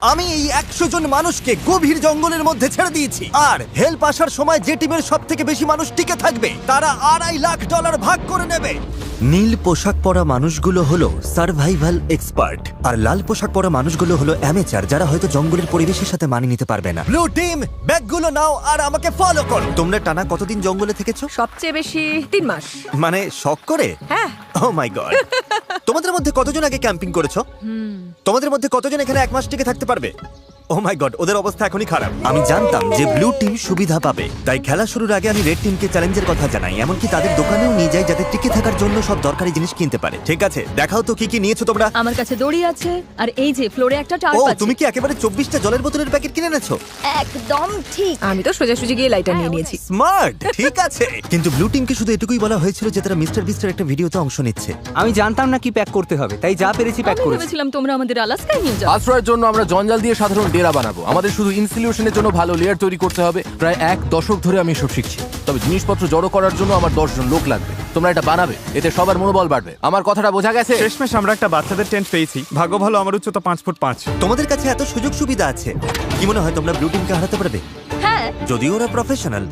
আমি এই 100 জন মানুষকে গভীর জঙ্গলের মধ্যে ছেড়ে দিয়েছি, আর হেল্প আসার সময় যে টিমের সব থেকে বেশি মানুষ টিকে থাকবে তারা $2.5 লাখ ভাগ করে নেবে। নীল পোশাক পরা মানুষগুলো হলো সার্ভাইভাল এক্সপার্ট, আর লাল পোশাক পরা মানুষগুলো হলো অ্যামেচার, যারা হয়তো জঙ্গলের পরিবেশের সাথে মানিয়ে নিতে পারবে না। ব্লু টিম, ব্যাগগুলো নাও আর আমাকে ফলো করো। তোমরা টানা কতদিন জঙ্গলে থেকেছো? সবচেয়ে বেশি 3 মাস। মানে শখ করে? হ্যাঁ। ও মাই গড। তোমাদের মধ্যে কতজন আগে ক্যাম্পিং করেছো? তোমাদের মধ্যে কতজন এখানে 1 মাস টিকে থাকতে পারবে? ও মাই গড, ওদের অবস্থা এখনই খারাপ। আমি জানতাম যে ব্লু টিম সুবিধা পাবে, তাই খেলা শুরুর আগে আমি রেড টিমকে চ্যালেঞ্জের কথা জানাই, এমনকি তাদের দোকানেও নিয়ে যাই যাতে টিকে থাকার জন্য সব দরকারি জিনিস কিনতে পারে। ঠিক আছে, দেখাও তো কি কি নিয়েছো তোমরা। আমার কাছে দড়ি আছে, আর এই যে ফ্লোরে একটা টার্প ও, আছে। তুমি কি একেবারে 24টা জলের বোতলের প্যাকেট কিনে এনেছো? একদম ঠিক। আমি তো সোজাসুজি গিয়ে লাইটার নিয়ে নিয়েছি। স্মার্ট, ঠিক আছে। কিন্তু ব্লু টিমকে শুধু এটুকুই বলা হয়েছিল যে তারা মিস্টার বিস্টের একটা ভিডিওতে অংশ নিচ্ছে। আমি জানতাম না কি প্যাক করতে হবে, তাই যা পেরেছি প্যাক আমি করেছি। ভেবেছিলাম তোমরা আমাদের আলাস্কায় নিয়ে যাও। আশ্রয়ের জন্য আমরা জঞ্জাল দিয়ে সাধারণ ডেরা বানাবো। আমাদের শুধু ইনসিলিউশনের জন্য ভালো লেয়ার তৈরি করতে হবে। প্রায় 1 দশক ধরে আমি এসব শিখছি, তবে জিনিসপত্র জড়ো করার জন্য আমার 10 জন লোক লাগবে। তোমরা এটা বানাবে, এতে সবার মনোবল বাড়বে। আমার কথাটা বোঝা গেছে? শেষমেশ আমরা একটা বাচ্চাদের টেন্ট পেয়েছি। ভাগ্য ভালো, আমার উচ্চতা 5 ফুট 5। তোমাদের কাছে এত সুযোগ সুবিধা আছে, কি মনে হয় তোমরা ব্লু টিমকে হারাতে পারবে? হ্যাঁ, যদিও ওরা প্রফেশনাল।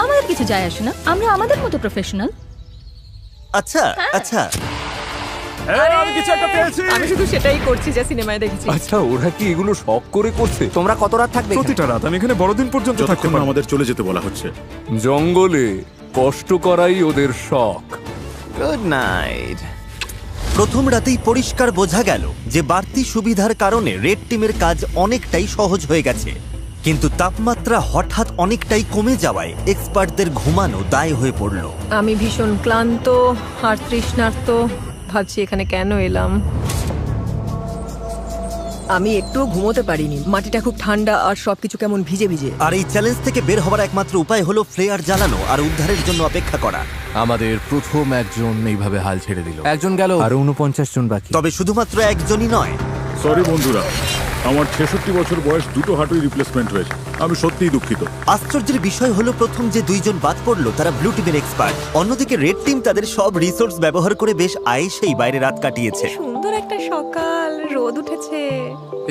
আমাদের কিছু যায় আসে না, আমরা আমাদের মতো প্রফেশনাল। আচ্ছা আচ্ছা, আমি কিছু একটা পেয়েছি। আমি শুধু সেটাই করছি যা সিনেমায় দেখেছি। আচ্ছা, ওরা কি এগুলো শখ করে করছে? তোমরা কত রাত থাকবে এখানে? প্রতিটা রাত আমি এখানে বড়দিন পর্যন্ত থাকতে যতক্ষণ পারবো। আমাদের চলে যেতে বলা হচ্ছে। জঙ্গলে কষ্ট করাই ওদের শখ। Good night. প্রথম রাতেই পরিষ্কার বোঝা গেল যে বাড়তি সুবিধার কারণে রেড টিমের কাজ অনেকটাই সহজ হয়ে গেছে, কিন্তু তাপমাত্রা হঠাৎ অনেকটাই কমে যাওয়ায় এক্সপার্টদের ঘুমানো দায় হয়ে পড়ল। আমি ভীষণ ক্লান্ত আর তৃষ্ণার্ত, ভাবছি এখানে কেন এলাম। আমি একটুও ঘুমোতে পারিনি, মাটিটা খুব ঠান্ডা আর সবকিছু কেমন ভিজে ভিজে। আর এই চ্যালেঞ্জ থেকে বের হওয়ার একমাত্র উপায় হলো ফ্লেয়ার জ্বালানো আর উদ্ধারের জন্য অপেক্ষা করা। আমাদের প্রথম একজন এইভাবে হাল ছেড়ে দিল। একজন গেল। আর 49 জন বাকি। তবে শুধুমাত্র একজনই নয়। সরি বন্ধুরা, আমার 66 বছর বয়স, 2টো হাঁটুই রিপ্লেসমেন্ট হয়েছে। আমি সত্যিই দুঃখিত। আশ্চর্যের বিষয় হলো প্রথম যে 2 জন বাদ পড়লো তারা ব্লু টিমের এক্সপার্ট। অন্যদিকে রেড টিম তাদের সব রিসোর্স ব্যবহার করে বেশ আয়েসেই বাইরে রাত কাটিয়েছে। সুন্দর একটা সকাল, রোদ উঠেছে।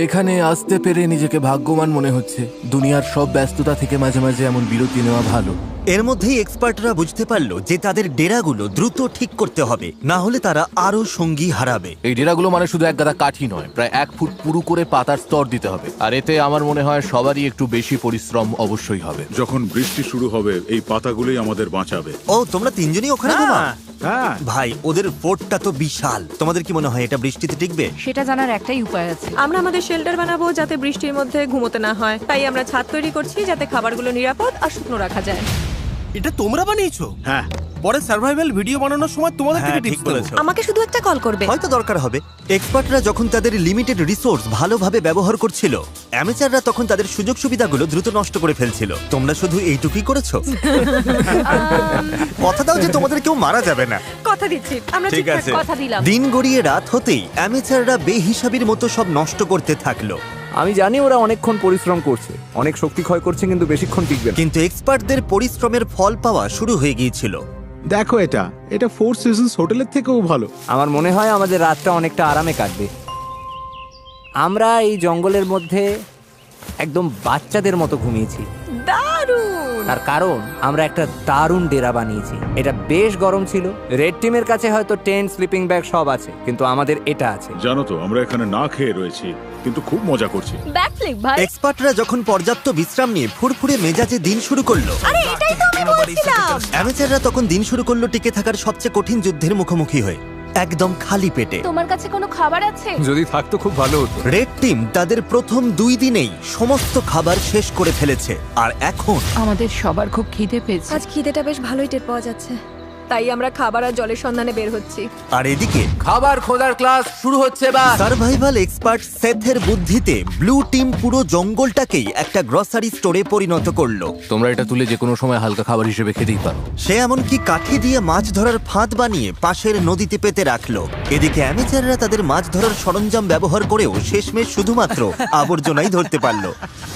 এখানে আসতে পেরে নিজেকে ভাগ্যবান মনে হচ্ছে। দুনিয়ার সব ব্যস্ততা থেকে মাঝে মাঝে এমন বিরতি নেওয়া ভালো। এর মধ্যেই এক্সপার্টরা বুঝতে পারলো যে তাদের ডেরাগুলো দ্রুত ঠিক করতে হবে, না হলে তারা আরো সঙ্গী হারাবে। এই ডেরাগুলো মানে শুধু এক গাদা কাঠি নয়, প্রায় 1 ফুট পুরু করে পাতার স্তর দিতে হবে। আর এতে আমার মনে হয় সবারই একটু বেশি পরিশ্রম অবশ্যই হবে। যখন বৃষ্টি শুরু হবে এই পাতাগুলোই আমাদের বাঁচাবে। ও, তোমরা 3 জনই ওখানে ঘুমাও? হ্যাঁ, ভাই, ওদের ফোর্টটা তো বিশাল। তোমাদের কি মনে হয় এটা বৃষ্টিতে টিকবে? সেটা জানার একটাই উপায় আছে। আমরা আমাদের শেল্টার বানাবো যাতে বৃষ্টির মধ্যে ঘুমোতে না হয়, তাই আমরা ছাদ তৈরি করছি যাতে খাবারগুলো নিরাপদ আর শুকনো রাখা যায়। এটা তোমরা বানিয়েছো? হ্যাঁ, পরে সার্ভাইভাল ভিডিও বানানোর সময় তোমাদের থেকে হ্যাঁ, ঠিক টিপস দেবো। বলেছো। আমাকে শুধু একটা কল করবে। হয়তো দরকার হবে। এক্সপার্টরা যখন তাদের লিমিটেড রিসোর্স ভালোভাবে ব্যবহার করছিল, অ্যামেচাররা তখন তাদের সুযোগ সুবিধাগুলো দ্রুত নষ্ট করে ফেলছিল। তোমরা শুধু এইটুকুই করেছো। কথা দাও যে তোমাদের কেউ মারা যাবে না। কথা দিচ্ছি, আমরা ঠিক ঠিকঠাক আছে। কথা দিলাম। দিন গড়িয়ে রাত হতেই অ্যামেচাররা বেহিসাবির মতো সব নষ্ট করতে থাকলো। আমি জানি ওরা অনেকক্ষণ পরিশ্রম করছে, অনেক শক্তি ক্ষয় করছে, কিন্তু বেশিক্ষণ টিকবে না। কিন্তু এক্সপার্টদের পরিশ্রমের ফল পাওয়া শুরু হয়ে গিয়েছিল। দেখো, এটা 4 সিজনস হোটেলের থেকেও ভালো। আমার মনে হয় আমাদের রাতটা অনেকটা আরামে কাটবে। আমরা এই জঙ্গলের মধ্যে একদম বাচ্চাদের মতো ঘুমিয়েছি। দারুণ। তার কারণ আমরা একটা দারুণ ডেরা বানিয়েছি। এটা বেশ গরম ছিল। রেড টিমের কাছে হয়তো টেন্ট, স্লিপিং ব্যাগ সব আছে, কিন্তু আমাদের এটা আছে। জানো তো আমরা এখানে না খেয়ে রয়েছি, কিন্তু খুব মজা করছি। ব্যাকফ্লিপ ভাই। এক্সপার্টরা যখন পর্যাপ্ত বিশ্রাম নিয়ে ফুরফুরে মেজাজে দিন শুরু করলো, আরে এটাই তো আমি বলছিলাম। অ্যামেচাররা তখন দিন শুরু করলো টিকে থাকার সবচেয়ে কঠিন যুদ্ধের মুখোমুখি হয়ে, একদম খালি পেটে। তোমার কাছে কোনো খাবার আছে? যদি থাকতো খুব ভালো হতো। রেড টিম তাদের প্রথম 2 দিনেই সমস্ত খাবার শেষ করে ফেলেছে, আর এখন আমাদের সবার খুব খিদে পেয়েছে। আজ খিদেটা বেশ ভালোই টের পাওয়া যাচ্ছে, তাই আমরা খাবার আর জলের সন্ধানে বের হচ্ছি। আর এদিকে খাবার খোঁজার ক্লাস শুরু হচ্ছে। বা সার্ভাইভাল এক্সপার্ট সেথের বুদ্ধিতে ব্লু টিম পুরো জঙ্গলটাকেই একটা গ্রসারি স্টোরে পরিণত করলো। তোমরা এটা তুলে যে কোনো সময় হালকা খাবার হিসেবে খেতেই পারো। সে এমনকি কাঠি দিয়ে মাছ ধরার ফাঁদ বানিয়ে পাশের নদীতে পেতে রাখলো। এদিকে অ্যামেচাররা তাদের মাছ ধরার সরঞ্জাম ব্যবহার করেও শেষমেশ শুধুমাত্র আবর্জনাই ধরতে পারলো।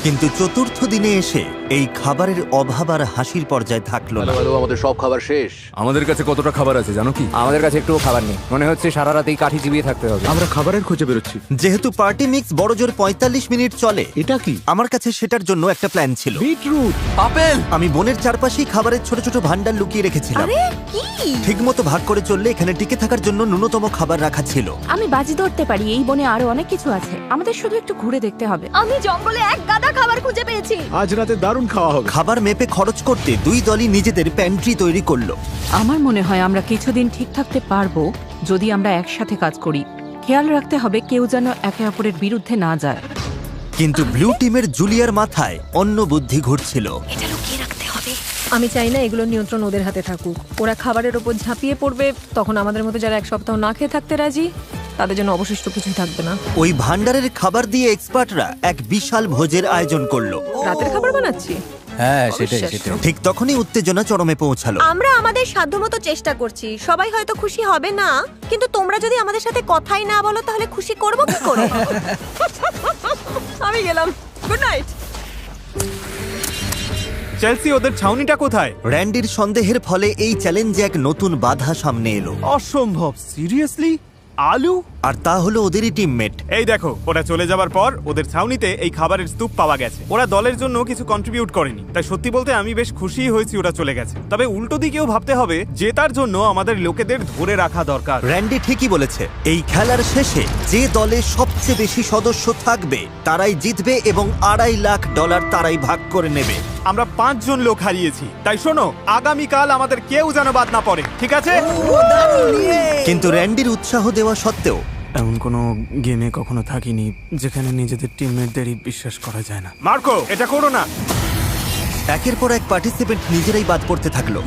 কিন্তু চতুর্থ দিনে এসে এই খাবারের অভাব আর হাসির পর্যায়ে থাকলো না। আমাদের সব খাবার শেষ। আমাদের আমাদের কাছে কতটা খাবার আছে জানো কি? আমাদের কাছে একটুও খাবার নেই, মনে হচ্ছে সারা রাতেই কাঠি চিবিয়ে থাকতে হবে। আমরা খাবারের খোঁজে বেরোচ্ছি। যেহেতু পার্টি মিক্স বড় জোর 45 মিনিট চলে, এটা কি? আমার কাছে সেটার জন্য একটা প্ল্যান ছিল। বিটরুট। আপেল! আমি বনের চারপাশেই খাবারের ছোট ছোট ভান্ডার লুকিয়ে রেখেছিলাম। আরে কি? ঠিকমতো ভাগ করে চললে এখানে টিকে থাকার জন্য ন্যূনতম খাবার রাখা ছিল। আমি বাজি ধরতে পারি এই বনে আরো অনেক কিছু আছে, আমাদের শুধু একটু ঘুরে দেখতে হবে। আমি জঙ্গলে এক গাদা খাবার খুঁজে পেয়েছি। আজ রাতে দারুণ খাওয়া হবে। খাবার মেপে খরচ করতে দুই দলই নিজেদের প্যান্ট্রি তৈরি করলো। আমার মনে হয় আমরা কিছুদিন ঠিক থাকতে পারবো যদি আমরা একসাথে কাজ করি। খেয়াল রাখতে হবে কেউ যেন একে অপরের বিরুদ্ধে না যায়। কিন্তু ব্লু টিমের জুলিয়ার মাথায় অন্য বুদ্ধি ঘুরছিল। আমি চাই না এগুলো নিয়ন্ত্রণ ওদের হাতে থাকুক। ওরা খাবারের ওপর ঝাঁপিয়ে পড়বে, তখন আমাদের মতো যারা এক সপ্তাহ না খেয়ে থাকতে রাজি তাদের জন্য অবশিষ্ট কিছুই থাকবে না। ওই ভান্ডারের খাবার দিয়ে এক্সপার্টরা এক বিশাল ভোজের আয়োজন করলো। রাতের খাবার বানাচ্ছি। হ্যাঁ, সেটাই অবিশ্বাস্য। সেটাই। ঠিক তখনই উত্তেজনা চরমে পৌঁছালো। আমরা আমাদের সাধ্যমতো চেষ্টা করছি। সবাই হয়তো খুশি হবে না, কিন্তু তোমরা যদি আমাদের সাথে কথাই না বলো তাহলে খুশি করব কি করে? আমি গেলাম, গুড নাইট। চেলসি, ওদের ছাউনিটা কোথায়? র্যান্ডির সন্দেহের ফলে এই চ্যালেঞ্জে এক নতুন বাধা সামনে এলো। অসম্ভব, সিরিয়াসলি? আলু? আর তা হলো ওদেরই টিমমেট। এই দেখো, ওরা চলে যাবার পর ওদের ছাউনিতে এই খাবারের স্তূপ পাওয়া গেছে। ওরা দলের জন্য কিছু কন্ট্রিবিউট করেনি, তাই সত্যি বলতে আমি বেশ খুশি হয়েছি ওরা চলে গেছে। তবে উল্টো দিকেও ভাবতে হবে, জেতার জন্য আমাদের লোকেদের ধরে রাখা দরকার। র্যান্ডি ঠিকই বলেছে, এই খেলার শেষে যে দলে সবচেয়ে বেশি সদস্য থাকবে তারাই জিতবে এবং $2.5 লাখ তারাই ভাগ করে নেবে। আমরা 5 জন লোক হারিয়েছি, তাই শোনো, আগামীকাল আমাদের কেউ যেন বাদ না পড়ে, ঠিক আছে? কিন্তু র্যান্ডির উৎসাহ দেওয়া সত্ত্বেও এমন কোনো গেমে কখনো থাকিনি যেখানে নিজেদের টিমমেটদেরই বিশ্বাস করা যায় না। মার্কো, এটা করো না। একের পর এক পার্টিসিপেন্ট নিজেরাই বাদ পড়তে থাকলো।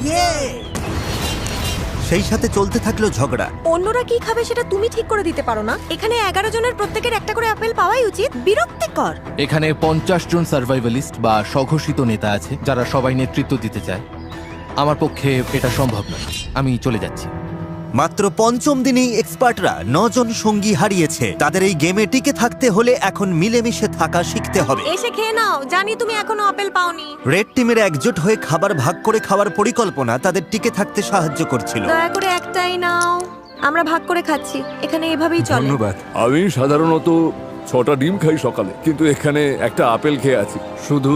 সেই সাথে চলতে থাকলো ঝগড়া। অন্যরা কি খাবে সেটা তুমি ঠিক করে দিতে পারো না? এখানে 11 জনের প্রত্যেকের একটা করে আপেল পাওয়াই উচিত। বিরক্তিকর। এখানে 50 জন সার্ভাইভালিস্ট বা স্বঘোষিত নেতা আছে যারা সবাই নেতৃত্ব দিতে চায়। আমার পক্ষে এটা সম্ভব নয়, আমি চলে যাচ্ছি। মাত্র 5ম দিনেই এক্সপার্টরা 9 জন সঙ্গী হারিয়েছে। তাদের এই গেমে টিকে থাকতে হলে এখন মিলেমিশে থাকা শিখতে হবে। এসে খেয়ে নাও, জানি তুমি এখনো আপেল পাওনি। রেড টিমের একজোট হয়ে খাবার ভাগ করে খাওয়ার পরিকল্পনা তাদের টিকে থাকতে সাহায্য করছিল। দয়া করে একটাই নাও, আমরা ভাগ করে খাচ্ছি। এখানে এভাবেই চলে। ধন্যবাদ। আমি সাধারণত 6টা ডিম খাই সকালে, কিন্তু এখানে একটা আপেল খেয়ে আছি শুধু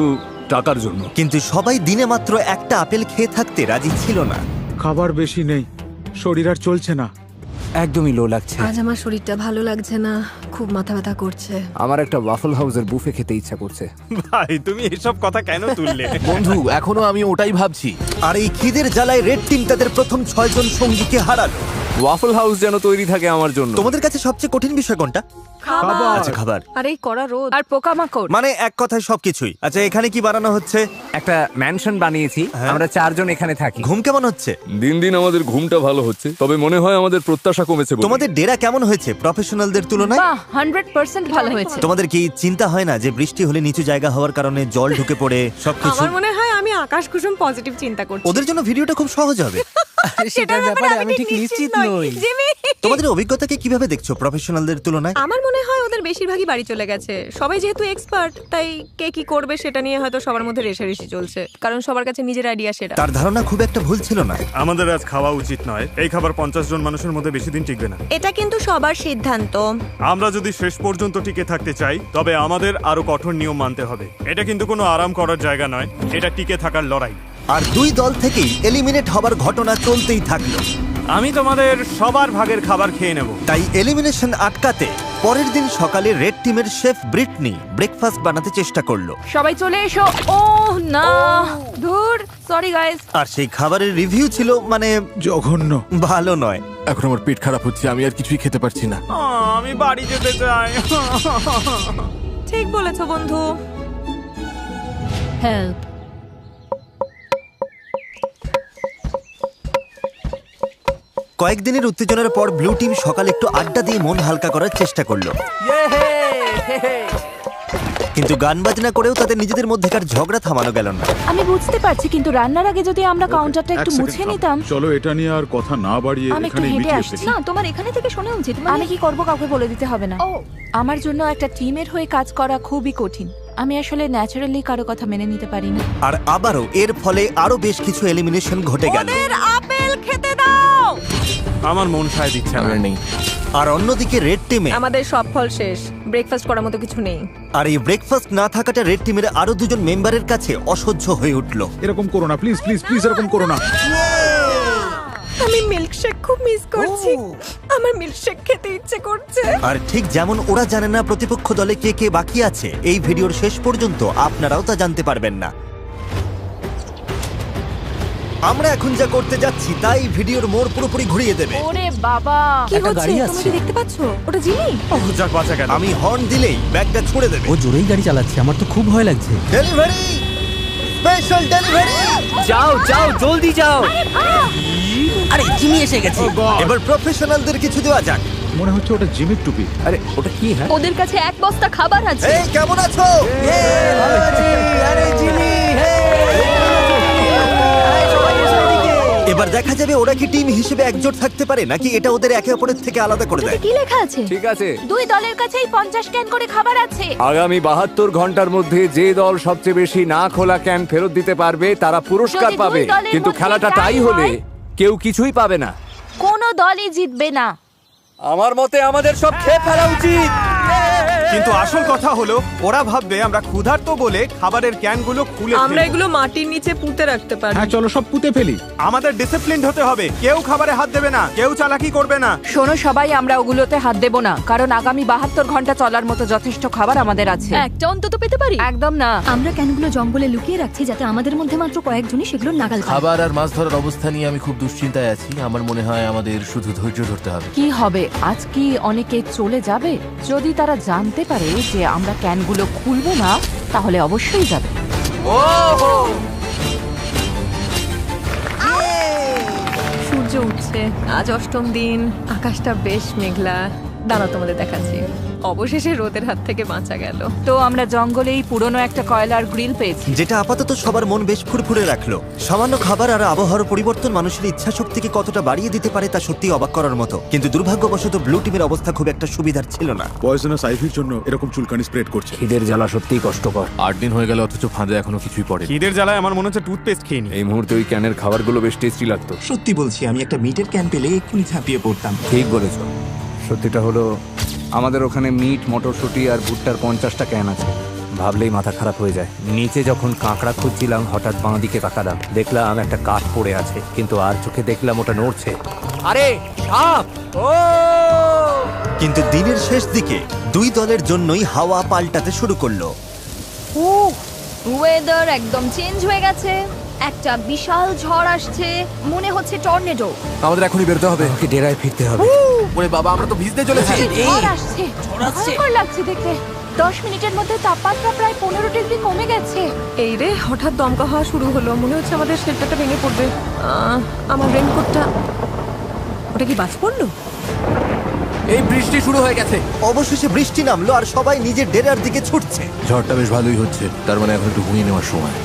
টাকার জন্য। কিন্তু সবাই দিনে মাত্র একটা আপেল খেয়ে থাকতে রাজি ছিল না। খাবার বেশি নেই, শরীর আর চলছে না। একদমই লো লাগছে। আজ আমার শরীরটা ভালো লাগছে না, খুব মাথা ব্যথা করছে। আমার একটা ওয়াফল হাউসের বুফে খেতে ইচ্ছা করছে। ভাই, তুমি এসব কথা কেন তুললে? বন্ধু, এখনো আমি ওটাই ভাবছি। আর এই খিদের জ্বালায় রেড টিম তাদের প্রথম 6 জন সঙ্গীকে হারালো। ওয়াফল হাউস যেন তৈরি থাকে আমার জন্য। তোমাদের কাছে সবচেয়ে কঠিন বিষয় কোনটা? খাবার। আচ্ছা, খাবার। আর এই কড়া রোদ আর পোকামাকড়। মানে এক কথায় সবকিছুই। আচ্ছা, এখানে কি বানানো হচ্ছে? একটা ম্যানশন বানিয়েছি, আমরা 4 জন এখানে থাকি। ঘুম কেমন হচ্ছে? দিন দিন আমাদের ঘুমটা ভালো হচ্ছে, তবে মনে হয় আমাদের প্রত্যাশা কমেছে বলে। তোমাদের ডেরা কেমন হয়েছে প্রফেশনালদের তুলনায়? বাহ, 100% ভালো হয়েছে। তোমাদের কি চিন্তা হয় না যে বৃষ্টি হলে নিচু জায়গা হওয়ার কারণে জল ঢুকে পড়ে সবকিছু? আমার মনে হয় আমি আকাশ কুসুম পজিটিভ চিন্তা করছি। ওদের জন্য ভিডিওটা খুব সহজ হবে। সেটার ব্যাপারে আমি ঠিক নিশ্চিত নই। জিমি, তোমাদের অভিজ্ঞতাকে কিভাবে দেখছো প্রফেশনালদের তুলনায়? আমার মনে হয় ওদের বেশিরভাগই বাড়ি চলে গেছে। সবাই যেহেতু এক্সপার্ট, তাই কে কি করবে সেটা নিয়ে হয়তো সবার মধ্যে রেষারেষি চলছে, কারণ সবার কাছে নিজের আইডিয়া সেটা। তার ধারণা খুব একটা ভুল ছিল না। আমাদের আজ খাওয়া উচিত নয়। এই খাবার 50 জন মানুষের মধ্যে বেশি দিন টিকবে না। এটা কিন্তু সবার সিদ্ধান্ত। আমরা যদি শেষ পর্যন্ত টিকে থাকতে চাই, তবে আমাদের আরো কঠোর নিয়ম মানতে হবে। এটা কিন্তু কোনো আরাম করার জায়গা নয়, এটা টিকে থাকার লড়াই। আর দুই দল থেকেই এলিমিনেট হবার ঘটনা চলতেই থাকলো। আমি তোমাদের সবার ভাগের খাবার খেয়ে নেব। তাই এলিমিনেশন আটকাতে পরের দিন সকালে রেড টিমের শেফ ব্রিটনি ব্রেকফাস্ট বানাতে চেষ্টা করলো। সবাই চলে এসো। ও না, ধুর, সরি গাইস। আর সেই খাবারের রিভিউ ছিল মানে জঘন্য। ভালো নয়। এখন আমার পেট খারাপ হচ্ছে, আমি আর কিছুই খেতে পারছি না। আমি বাড়ি যেতে চাই। ঠিক বলেছো বন্ধু। হেল্প। কয়েকদিনের উত্তেজনার পর ব্লু টিম সকালে একটু আড্ডা দিয়ে মন হালকা করার চেষ্টা করলো। কিন্তু গান বাজনা করেও তাদের নিজেদের মধ্যেকার ঝগড়া থামানো গেল না। আমি বুঝতে পারছি, কিন্তু রান্নার আগে যদি আমরা কাউন্টারটা একটু মুছে নিতাম। চলো এটা নিয়ে আর কথা না বাড়িয়ে আমি একটু এখানে হেঁটে মিটিয়ে আসছি। ফেলি। না, তোমার এখানে থেকে শোনা উচিত। আমি কি করব কাউকে বলে দিতে হবে না। আমার জন্য একটা টিমের হয়ে কাজ করা খুবই কঠিন। আমি আসলে ন্যাচারালি কারো কথা মেনে নিতে পারি না। আর আবারও এর ফলে আরো বেশ কিছু এলিমিনেশন ঘটে গেল। ওদের আপেল খেতে দাও। আমার মন সায় দিচ্ছে না। আমার নেই। আর অন্যদিকে রেড টিমে আমাদের সব ফল শেষ, ব্রেকফাস্ট করার মতো কিছু নেই। আর এই ব্রেকফাস্ট না থাকাটা রেড টিমের আরো দুজন মেম্বারের কাছে অসহ্য হয়ে উঠলো। এরকম করো না প্লিজ প্লিজ প্লিজ, এরকম করো না। আমি মিল্কশেক খুব মিস করছি। আমার মিল্কশেক খেতে ইচ্ছে করছে। আর ঠিক যেমন ওরা জানে না প্রতিপক্ষ দলে কে কে বাকি আছে, এই ভিডিওর শেষ পর্যন্ত আপনারাও তা জানতে পারবেন না। আমরা এখন যা করতে যাচ্ছি তাই ভিডিওর মোড় পুরোপুরি ঘুরিয়ে দেবে। ওরে বাবা, কি হচ্ছে? তুমি কি দেখতে পাচ্ছো? ওটা জিমি। ওহ, যাক বাঁচা গেল। আমি হর্ন দিলেই ব্যাগটা ছুড়ে দেবে। ও জোরেই গাড়ি চালাচ্ছে, আমার তো খুব ভয় লাগছে। Delivery, special delivery. যাও যাও, জলদি যাও। আরে জিমি এসে গেছে। এবার প্রফেশনালদের কিছু দেওয়া যাক। মনে হচ্ছে ওটা জিমির টুপি। আরে ওটা কি? হ্যাঁ, ওদের কাছে এক বস্তা খাবার আছে। এই কেমন আছো? আরে জিমি, এবার দেখা যাবে ওরা কি টিম হিসেবে একজোট থাকতে পারে নাকি এটা ওদের একে অপরের থেকে আলাদা করে দেয়। কি লেখা আছে? ঠিক আছে। দুই দলের কাছেই 50 ক্যান করে খাবার আছে। আগামী 72 ঘন্টার মধ্যে যে দল সবচেয়ে বেশি না খোলা ক্যান ফেরত দিতে পারবে তারা পুরস্কার যদি দুই পাবে, দলের কিন্তু মধ্যে খেলাটা টাই তাই হলে হয়, কেউ কিছুই পাবে না। কোনো দলই জিতবে না। আমার মতে আমাদের সব খেয়ে ফেলা উচিত। কিন্তু আসল কথা হলো ওরা ভাববে আমরা ক্ষুধার্ত বলে খাবারের ক্যানগুলো খুলে আমরা ফেলবো। এগুলো মাটির নিচে পুঁতে রাখতে পারি। হ্যাঁ চলো সব পুঁতে ফেলি। আমাদের ডিসিপ্লিনড হতে হবে। কেউ খাবারে হাত দেবে না, কেউ চালাকি করবে না। শোনো সবাই, আমরা ওগুলোতে হাত দেব না, কারণ আগামী 72 ঘন্টা চলার মতো যথেষ্ট খাবার আমাদের আছে। একটা অন্তত পেতে পারি। একদম না। আমরা ক্যানগুলো জঙ্গলে লুকিয়ে রাখছি যাতে আমাদের মধ্যে মাত্র কয়েকজনই সেগুলো নাগাল পায়। খাবার আর মাছ ধরার অবস্থা নিয়ে আমি খুব দুশ্চিন্তায় আছি। আমার মনে হয় আমাদের শুধু ধৈর্য ধরতে হবে। কি হবে, আজ কি অনেকে চলে যাবে? যদি তারা জানতে পারে যে আমরা ক্যানগুলো খুলবো না, তাহলে অবশ্যই যাবে। সূর্য উঠছে, আজ অষ্টম দিন, আকাশটা বেশ মেঘলা। দাঁড়াও তোমাদের দেখাচ্ছি। অবশেষে রোদের হাত থেকে বাঁচা গেল। তো আমরা জঙ্গলেই পুরনো একটা কয়লার গ্রিল পেয়েছি। যেটা আপাতত সবার মন বেশ ফুরফুরে রাখলো। সামান্য খাবার আর আবহাওয়ার পরিবর্তন মানুষের ইচ্ছা শক্তিকে কতটা বাড়িয়ে দিতে পারে তা সত্যি অবাক করার মতো। কিন্তু দুর্ভাগ্যবশত ব্লু টিমের অবস্থা খুব একটা সুবিধার ছিল না। পয়জনাস আইভির জন্য এরকম চুলকানি স্প্রেড করছে। খিদের জ্বালা সত্যিই কষ্টকর। 8 দিন হয়ে গেল অথচ ফাঁদে এখনো কিছুই পড়ে। খিদের জ্বালায় আমার মনে হচ্ছে টুথপেস্ট খেয়ে নি। এই মুহূর্তে ওই ক্যানের খাবারগুলো বেশ টেস্টি লাগতো। সত্যি বলছি, আমি একটা মিটের ক্যান পেলে এক্ষুনি ঝাঁপিয়ে পড়তাম। ঠিক বলেছো। সত্যিটা হলো আমাদের ওখানে মিট, মটরশুঁটি আর ভুট্টার 50টা ক্যান আছে। ভাবলেই মাথা খারাপ হয়ে যায়। নিচে যখন কাঁকড়া খুঁজছিলাম হঠাৎ বাঁ দিকে তাকালাম, দেখলাম একটা কাঠ পড়ে আছে, কিন্তু আর চোখে দেখলাম ওটা নড়ছে। আরে সাপ! ও! কিন্তু দিনের শেষ দিকে দুই দলের জন্যই হাওয়া পাল্টাতে শুরু করলো। ওয়েদার একদম চেঞ্জ হয়ে গেছে। একটা বিশাল ঝড় আসছে, মনে হচ্ছে টর্নেডো। আমাদের এখনই বেরোতে হবে। আমাকে ডেরায় ফিরতে হবে। ওরে বাবা, আমরা তো ভিজতে চলেছি। ঝড় আসছে, ভয়ঙ্কর লাগছে দেখতে। 10 মিনিটের মধ্যে তাপমাত্রা প্রায় 15 ডিগ্রি কমে গেছে। এই রে, হঠাৎ দমকা হওয়া শুরু হলো। মনে হচ্ছে আমাদের শেল্টারটা ভেঙে পড়বে। আমার রেনকোটটা, ওটা কি বাজ পড়লো? এই বৃষ্টি শুরু হয়ে গেছে। অবশেষে বৃষ্টি নামলো আর সবাই নিজের ডেরার দিকে ছুটছে। ঝড়টা বেশ ভালোই হচ্ছে, তার মানে এখন একটু ঘুমিয়ে নেওয়ার সময়।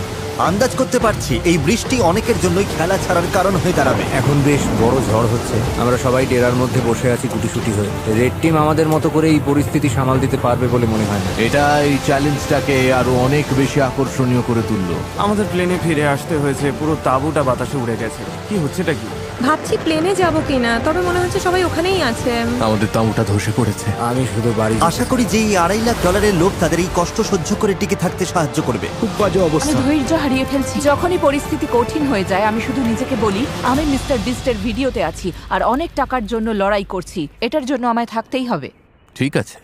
আন্দাজ করতে পারছি এই বৃষ্টি অনেকের জন্যই খেলা ছাড়ার কারণ হয়ে দাঁড়াবে। এখন বেশ বড় ঝড় হচ্ছে। আমরা সবাই ডেরার মধ্যে বসে আছি গুটিসুটি হয়ে। রেড টিম আমাদের মতো করে এই পরিস্থিতি সামাল দিতে পারবে বলে মনে হয় না। এটা এই চ্যালেঞ্জটাকে আরো অনেক বেশি আকর্ষণীয় করে তুললো। আমাদের প্লেনে ফিরে আসতে হয়েছে, পুরো তাঁবুটা বাতাসে উড়ে গেছে। কি হচ্ছেটা কি? ভাবছি প্লেনে যাব কিনা, তবে মনে হচ্ছে সবাই ওখানেই আছে। আমাদের তাঁবুটা ধসে পড়েছে। আমি শুধু বাড়ি আশা করি যে এই $2.5 লাখ লোভ তাদের এই কষ্ট সহ্য করে টিকে থাকতে সাহায্য করবে। খুব বাজে আমি অবস্থা। ধৈর্য হারিয়ে ফেলছি। যখনই পরিস্থিতি কঠিন হয়ে যায়, আমি শুধু নিজেকে বলি আমি মিস্টার বিস্টের ভিডিওতে আছি আর অনেক টাকার জন্য লড়াই করছি। এটার জন্য আমায় থাকতেই হবে। ঠিক আছে,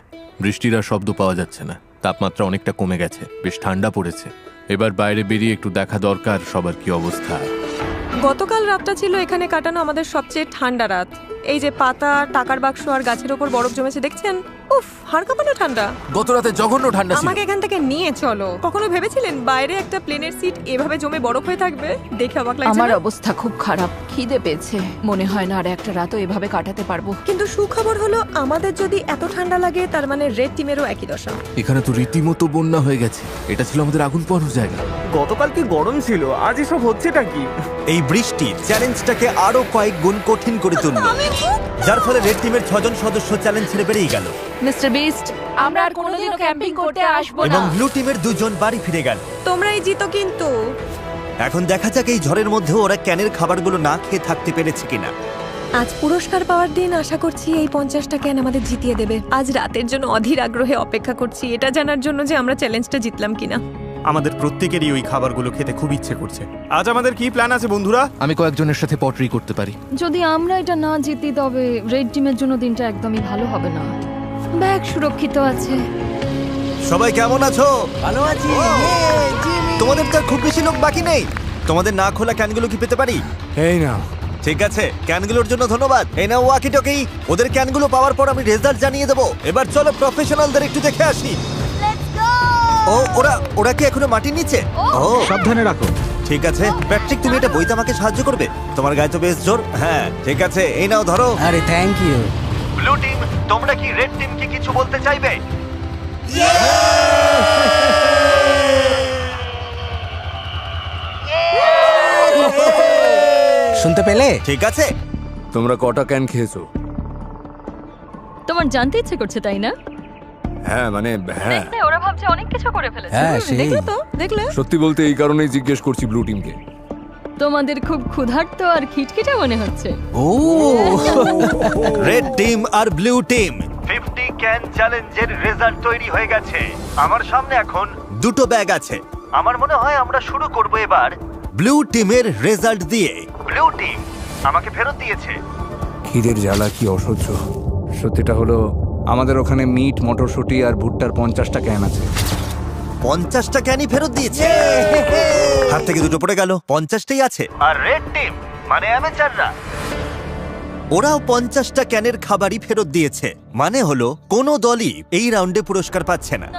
বৃষ্টির আর শব্দ পাওয়া যাচ্ছে না। তাপমাত্রা অনেকটা কমে গেছে, বেশ ঠান্ডা পড়েছে। এবার বাইরে বেরিয়ে একটু দেখা দরকার সবার কি অবস্থা। গতকাল রাতটা ছিল এখানে কাটানো আমাদের সবচেয়ে ঠান্ডা রাত। এই যে পাতা, টাকার বাক্স আর গাছের ওপর বরফ জমেছে দেখছেন? উফ, হাড় কাঁপানো ঠান্ডা। গত রাতে জঘন্য ঠান্ডা ছিল। আমাকে এখান থেকে নিয়ে চলো। কখনো ভেবেছিলেন বাইরে একটা প্লেনের সিট এভাবে জমে বরফ হয়ে থাকবে? দেখে অবাক লাগছে আমার না? অবস্থা খুব খারাপ, খিদে পেয়েছে। মনে হয় না আর একটা রাতও এভাবে কাটাতে পারবো। কিন্তু সুখবর হলো আমাদের যদি এত ঠান্ডা লাগে তার মানে রেড টিমেরও একই দশা। এখানে তো রীতিমতো বন্যা হয়ে গেছে। এটা ছিল আমাদের আগুন পোহানোর জায়গা। গতকাল কি গরম ছিল, আজ এসব হচ্ছেটা কি? এই বৃষ্টি চ্যালেঞ্জটাকে আরো কয়েক গুণ কঠিন করে তুললো, যার ফলে রেড টিমের 6 জন সদস্য চ্যালেঞ্জ ছেড়ে বেরিয়ে গেল মিস্টার বিস্ট, আমরা আর কোনোদিনও ক্যাম্পিং করতে আসবো না। এবং ব্লু টিমের 2 জন বাড়ি ফিরে গেল। তোমরাই জিতো কিন্তু। এখন দেখা যাক এই ঝড়ের মধ্যে ওরা ক্যানের খাবারগুলো না খেয়ে থাকতে পেরেছে কিনা। আজ পুরস্কার পাওয়ার দিন, আশা করছি এই 50টা ক্যান আমাদের জিতিয়ে দেবে। আজ রাতের জন্য অধীর আগ্রহে অপেক্ষা করছি, এটা জানার জন্য যে আমরা চ্যালেঞ্জটা জিতলাম কিনা। আমাদের প্রত্যেকেরই ওই খাবারগুলো খেতে খুব ইচ্ছে করছে। আজ আমাদের কি প্ল্যান আছে বন্ধুরা? আমি কয়েকজনের সাথে পটরি করতে পারি। যদি আমরা এটা না জিতি তবে রেড টিমের জন্য দিনটা একদমই ভালো হবে না। ব্যাগ সুরক্ষিত আছে। সবাই কেমন আছো? ভালো আছি। তোমাদের তো আর খুব বেশি লোক বাকি নেই। তোমাদের না খোলা ক্যানগুলো কি পেতে পারি? এই না, ঠিক আছে, ক্যানগুলোর জন্য ধন্যবাদ। এই নাও ওয়াকি টকি। ওদের ক্যানগুলো পাওয়ার পর আমি রেজাল্ট জানিয়ে দেবো। এবার চলো প্রফেশনালদের একটু দেখে আসি। ও ওরা কি এখনো মাটির নিচে? ও সাবধানে রাখো। ঠিক আছে প্যাট্রিক, তুমি এটা বইতে আমাকে সাহায্য করবে? তোমার গায়ে তো বেশ জোর। হ্যাঁ ঠিক আছে, এই নাও ধরো। আরে থ্যাংক ইউ। ব্লু টিম, তোমরা কি রেড টিমকে কিছু বলতে চাইবে? শুনতে পেলে? ঠিক আছে। তোমরা কটা ক্যান খেয়েছো? তোমার জানতে ইচ্ছে করছে তাই না? হ্যাঁ মানে হ্যাঁ, ওরা ভাবছে অনেক কিছু করে ফেলেছে। হ্যাঁ সেই দেখলে তো, দেখলে? সত্যি বলতে এই কারণেই জিজ্ঞেস করছি ব্লু টিমকে। তোমাদের খুব ক্ষুধার্ত আর খিটখিটে মনে হচ্ছে। ও রেড টিম আর ব্লু টিম 50 ক্যান চ্যালেঞ্জের রেজাল্ট তৈরি হয়ে গেছে। আমার সামনে এখন দুটো ব্যাগ আছে। আমার মনে হয় আমরা শুরু করব এবার ব্লু টিমের রেজাল্ট দিয়ে। ব্লু টিম আমাকে ফেরত দিয়েছে। খিদের জ্বালা কি অসহ্য। সত্যিটা হলো আমাদের ওখানে মিট, মটরশুঁটি আর ভুট্টার 50টা ক্যান আছে। 50টা ক্যানই ফেরত দিয়েছে। হাত থেকে দুটো পড়ে গেল, 50টাই আছে। আর রেড টিম মানে অ্যামেচাররা, ওরাও 50টা ক্যানের খাবারই ফেরত দিয়েছে। মানে হলো কোনো দলই এই রাউন্ডে পুরস্কার পাচ্ছে না।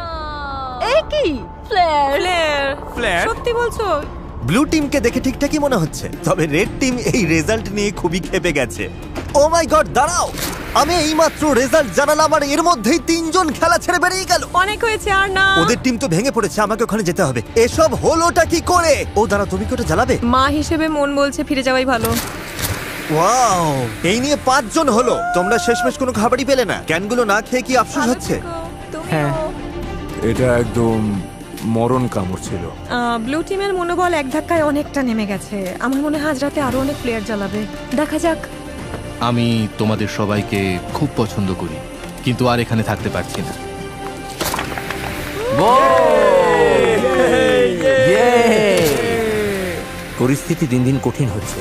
এই কি ফ্লেয়ার? ফ্ল্যাট? সত্যি বলছো? ব্লু টিমকে দেখে ঠিকঠাকই মনে হচ্ছে, তবে রেড টিম এই রেজাল্ট নিয়ে খুবই ক্ষেপে গেছে। ও মাই গড, দাঁড়াও, আমি এইমাত্র রেজাল্ট জানালাম আর এর মধ্যেই 3 জন খেলা ছেড়ে বেরিয়ে গেল। অনেক হয়েছে, আর না। ওদের টিম তো ভেঙে পড়েছে, আমাকে ওখানে যেতে হবে। এসব হলোটা কি করে? ও দাঁড়া, তুমি কি ওটা জ্বালাবে? মা হিসেবে মন বলছে ফিরে যাওয়াই ভালো। ওয়াও, এই নিয়ে 5 জন হলো। তোমরা শেষমেশ কোনো খাবারই পেলে না। ক্যানগুলো না খেয়ে কি আফসোস হচ্ছে? হ্যাঁ, এটা একদম মরণ কামড় ছিল। ব্লু টিমের মনোবল এক ধাক্কায় অনেকটা নেমে গেছে। আমার মনে হয় আজ রাতে আরো অনেক প্লেয়ার জ্বালাবে। দেখা যাক। আমি তোমাদের সবাইকে খুব পছন্দ করি, কিন্তু আর এখানে থাকতে পারছি না। পরিস্থিতি দিন দিন কঠিন হচ্ছে।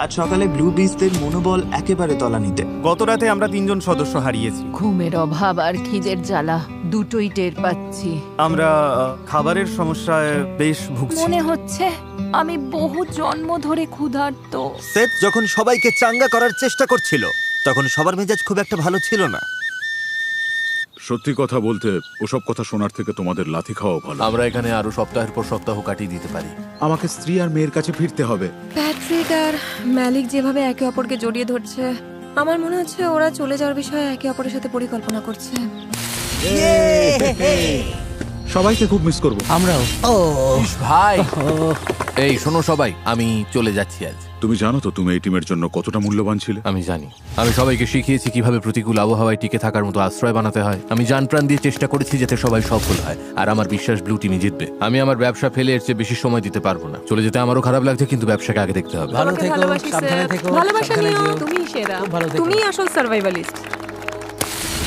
আজ সকালে ব্লু বিস্টদের মনোবল একেবারে তলানিতে। গত রাতে আমরা 3 জন সদস্য হারিয়েছি। ঘুমের অভাব আর খিদের জ্বালা দুটোই টের পাচ্ছি। আমরা খাবারের সমস্যায় বেশ ভুগছি। মনে হচ্ছে আমি বহু জন্ম ধরে ক্ষুধার্ত। সেট যখন সবাইকে চাঙ্গা করার চেষ্টা করছিল, তখন সবার মেজাজ খুব একটা ভালো ছিল না। সত্যি কথা বলতে ওসব কথা শোনার থেকে তোমাদের লাথি খাওয়া ভালো। আমরা এখানে আরো সপ্তাহের পর সপ্তাহ কাটিয়ে দিতে পারি। আমাকে স্ত্রী আর মেয়ের কাছে ফিরতে হবে। প্যাট্রিক আর ম্যালিক যেভাবে একে অপরকে জড়িয়ে ধরছে, আমার মনে হচ্ছে ওরা চলে যাওয়ার বিষয়ে একে অপরের সাথে পরিকল্পনা করছে। সবাইকে খুব মিস করব। আমরাও। ইস ভাই, এই শোনো সবাই, আমি চলে যাচ্ছি আজ। তুমি জানো তো তুমি এই টিমের জন্য কতটা মূল্যবান ছিলে? আমি জানি। আমি সবাইকে শিখিয়েছি কিভাবে প্রতিকূল আবহাওয়ায় টিকে থাকার মতো আশ্রয় বানাতে হয়। আমি জান প্রাণ দিয়ে চেষ্টা করেছি যাতে সবাই সফল হয়, আর আমার বিশ্বাস ব্লু টিমই জিতবে। আমি আমার ব্যবসা ফেলে এর চেয়ে বেশি সময় দিতে পারবো না। চলে যেতে আমারও খারাপ লাগছে, কিন্তু ব্যবসাকে আগে দেখতে হবে। ভালো তোমাকে থেকো, ভালোবাসি, সাবধানে স্যার। থেকো, ভালোবাসা সাবধানে নিও, যেও। তুমিই সেরা। খুব ভালো থেকো। তুমিই আসল সার্ভাইভালিস্ট।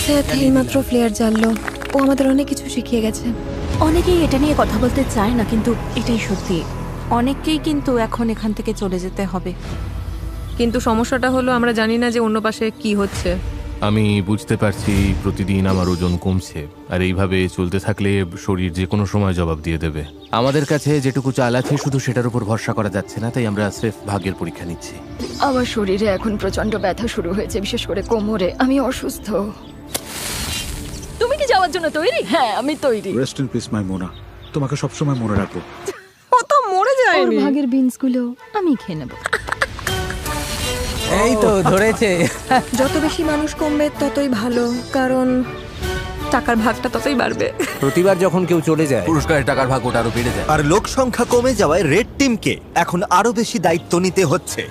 সেট এইমাত্র প্লেয়ার জানলো, ও আমাদের অনেক কিছু শিখিয়ে গেছে। অনেকেই এটা নিয়ে কথা বলতে চায় না, কিন্তু এটাই সত্যি। অনেককেই কিন্তু এখন এখান থেকে চলে যেতে হবে। কিন্তু সমস্যাটা হলো আমরা জানি না যে অন্য পাশে কি হচ্ছে। আমি বুঝতে পারছি প্রতিদিন আমার ওজন কমছে, আর এইভাবে চলতে থাকলে শরীর যে কোনো সময় জবাব দিয়ে দেবে। আমাদের কাছে যেটুকু চাল আছে শুধু সেটার উপর ভরসা করা যাচ্ছে না, তাই আমরা স্রেফ ভাগ্যের পরীক্ষা নিচ্ছি। আমার শরীরে এখন প্রচন্ড ব্যথা শুরু হয়েছে, বিশেষ করে কোমরে। আমি অসুস্থ। তুমি কি যাওয়ার জন্য তৈরি? হ্যাঁ, আমি তৈরি। রেস্ট ইন পিস মাই মোনা। তোমাকে সবসময় মনে রাখবো। ও তো মরে ওর যায়নি। ভাগের বিনসগুলো আমি খেয়ে নেব। এই তো ধরেছে। যত বেশি মানুষ কমবে ততই ভালো, কারণ টাকার ভাগটা ততই বাড়বে। প্রতিবার যখন কেউ চলে যায়, পুরস্কারের টাকার ভাগ ওটা আরো বেড়ে যায়। আর লোক সংখ্যা কমে যাওয়ায় রেড টিমকে এখন আরো বেশি দায়িত্ব নিতে হচ্ছে।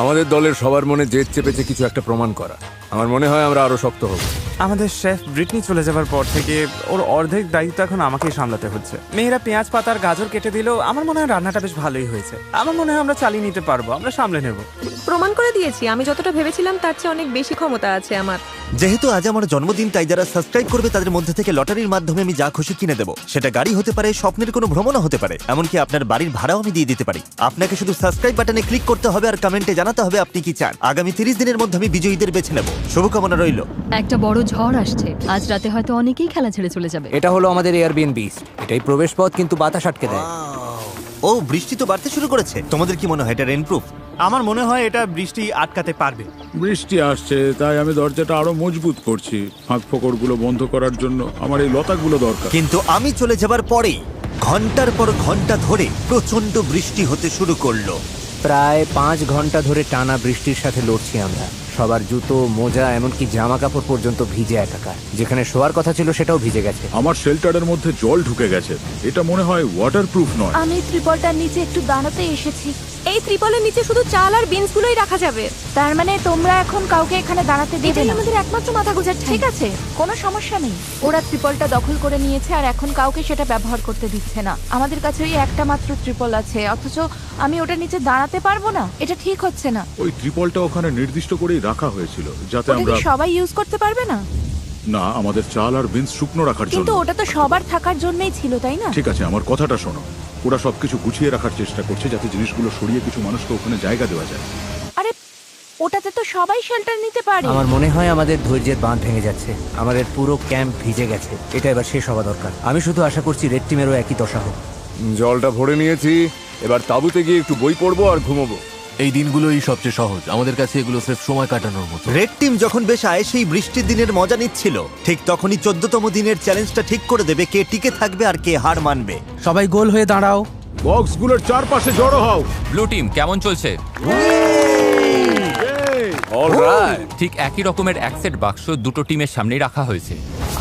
আমাদের দলের সবার মনে জেদ চেপেছে কিছু একটা প্রমাণ করা। আমার মনে হয় আমরা আরো শক্ত হব। আমাদের শেফ ব্রিটনি চলে যাবার পর থেকে ওর অর্ধেক দায়িত্ব এখন আমাকেই সামলাতে হচ্ছে। মেয়েরা পেঁয়াজ পাতার গাজর কেটে দিলেও আমার মনে হয় রান্নাটা বেশ ভালোই হয়েছে। আমার মনে হয় আমরা চালিয়ে নিতে পারবো, আমরা সামলে নেব। প্রমাণ করে দিয়েছি আমি যতটা ভেবেছিলাম তার চেয়ে অনেক বেশি ক্ষমতা আছে আমার। যেহেতু আজ আমার জন্মদিন, তাই যারা সাবস্ক্রাইব করবে তাদের মধ্যে থেকে লটারির মাধ্যমে আমি যা খুশি কিনে দেবো। সেটা গাড়ি হতে পারে, স্বপ্নের কোনো ভ্রমণও হতে পারে, এমনকি আপনার বাড়ির ভাড়াও আমি দিয়ে দিতে পারি। আপনাকে শুধু সাবস্ক্রাইব বাটনে ক্লিক করতে হবে আর কমেন্টে জানাতে হবে আপনি কি চান। আগামী 30 দিনের মধ্যে আমি বিজয়ীদের বেছে নেব। শুভকামনা রইল। একটা বড় ঝড় আসছে, আজ রাতে হয়তো অনেকেই খেলা ছেড়ে চলে যাবে। এটা হলো আমাদের এয়ারবিএনবি। এটাই প্রবেশ পথ, কিন্তু বাতাস আটকে দেয়। ও, বৃষ্টি তো বাড়তে শুরু করেছে। তোমাদের কি মনে হয় এটা রেইনপ্রুফ? আমার মনে হয় এটা বৃষ্টি আটকাতে পারবে। বৃষ্টি আসছে, তাই আমি দরজাটা আরো মজবুত করছি। ফাঁক ফোকরগুলো বন্ধ করার জন্য আমার এই লতাগুলো দরকার। কিন্তু আমি চলে যাবার পরেই ঘন্টার পর ঘন্টা ধরে প্রচন্ড বৃষ্টি হতে শুরু করলো। প্রায় 5 ঘন্টা ধরে টানা বৃষ্টির সাথে লড়ছি আমরা। সবার জুতো, মোজা, এমনকি জামা কাপড় পর্যন্ত ভিজে একাকার। যেখানে শোয়ার কথা ছিল সেটাও ভিজে গেছে। আমার শেল্টারের মধ্যে জল ঢুকে গেছে। এটা মনে হয় ওয়াটারপ্রুফ নয়। আমি ত্রিপলটার নিচে একটু দাঁড়াতে এসেছি। এই ত্রিপলের নিচে শুধু চাল আর বিনস গুলোই রাখা যাবে। তার মানে তোমরা এখন কাউকে এখানে দাঁড়াতে দেবে এটাই না? আমাদের একমাত্র মাথা গোজার ঠিক আছে, কোনো সমস্যা নেই। ওরা ত্রিপলটা দখল করে নিয়েছে আর এখন কাউকে সেটা ব্যবহার করতে দিচ্ছে না। আমাদের কাছে ওই একটা মাত্র ত্রিপল আছে, অথচ আমি ওটার নিচে দাঁড়াতে পারবো না। এটা ঠিক হচ্ছে না। ওই ত্রিপলটা ওখানে নির্দিষ্ট করেই রাখা হয়েছিল যাতে ওটা কি আমরা সবাই ইউজ করতে পারবে না? না, আমাদের চাল আর বিনস শুকনো রাখার কিন্তু জন্য। ওটা তো সবার থাকার জন্যই ছিল, তাই না? ঠিক আছে, আমার কথাটা শোনো। ওরা সবকিছু গুছিয়ে রাখার চেষ্টা করছে যাতে জিনিসগুলো সরিয়ে কিছু মানুষকে ওখানে জায়গা দেওয়া যায়। আরে ওটাতে তো সবাই শেল্টার নিতে পারে। আমার মনে হয় আমাদের ধৈর্যের বাঁধ ভেঙে যাচ্ছে। আমাদের পুরো ক্যাম্প ভিজে গেছে। এটা এবার শেষ হওয়া দরকার। আমি শুধু আশা করছি রেড টিমেরও একই দশা হোক। জলটা ভরে নিয়েছি, এবার তাঁবুতে গিয়ে একটু বই পড়বো আর ঘুমোবো। এই দিনগুলোই সবচেয়ে সহজ আমাদের কাছে, এগুলো সির্ফ সময় কাটানোর মতো। রেড টিম যখন বেশ আয়েসেই বৃষ্টির দিনের মজা নিচ্ছিল, ঠিক তখনই 14তম দিনের চ্যালেঞ্জটা ঠিক করে দেবে কে টিকে থাকবে আর কে হার মানবে। সবাই গোল হয়ে দাঁড়াও। বক্সগুলোর চারপাশে জড়ো হও। ব্লু টিম কেমন চলছে? ঠিক একই রকমের এক সেট বাক্স দুটো টিমের সামনেই রাখা হয়েছে।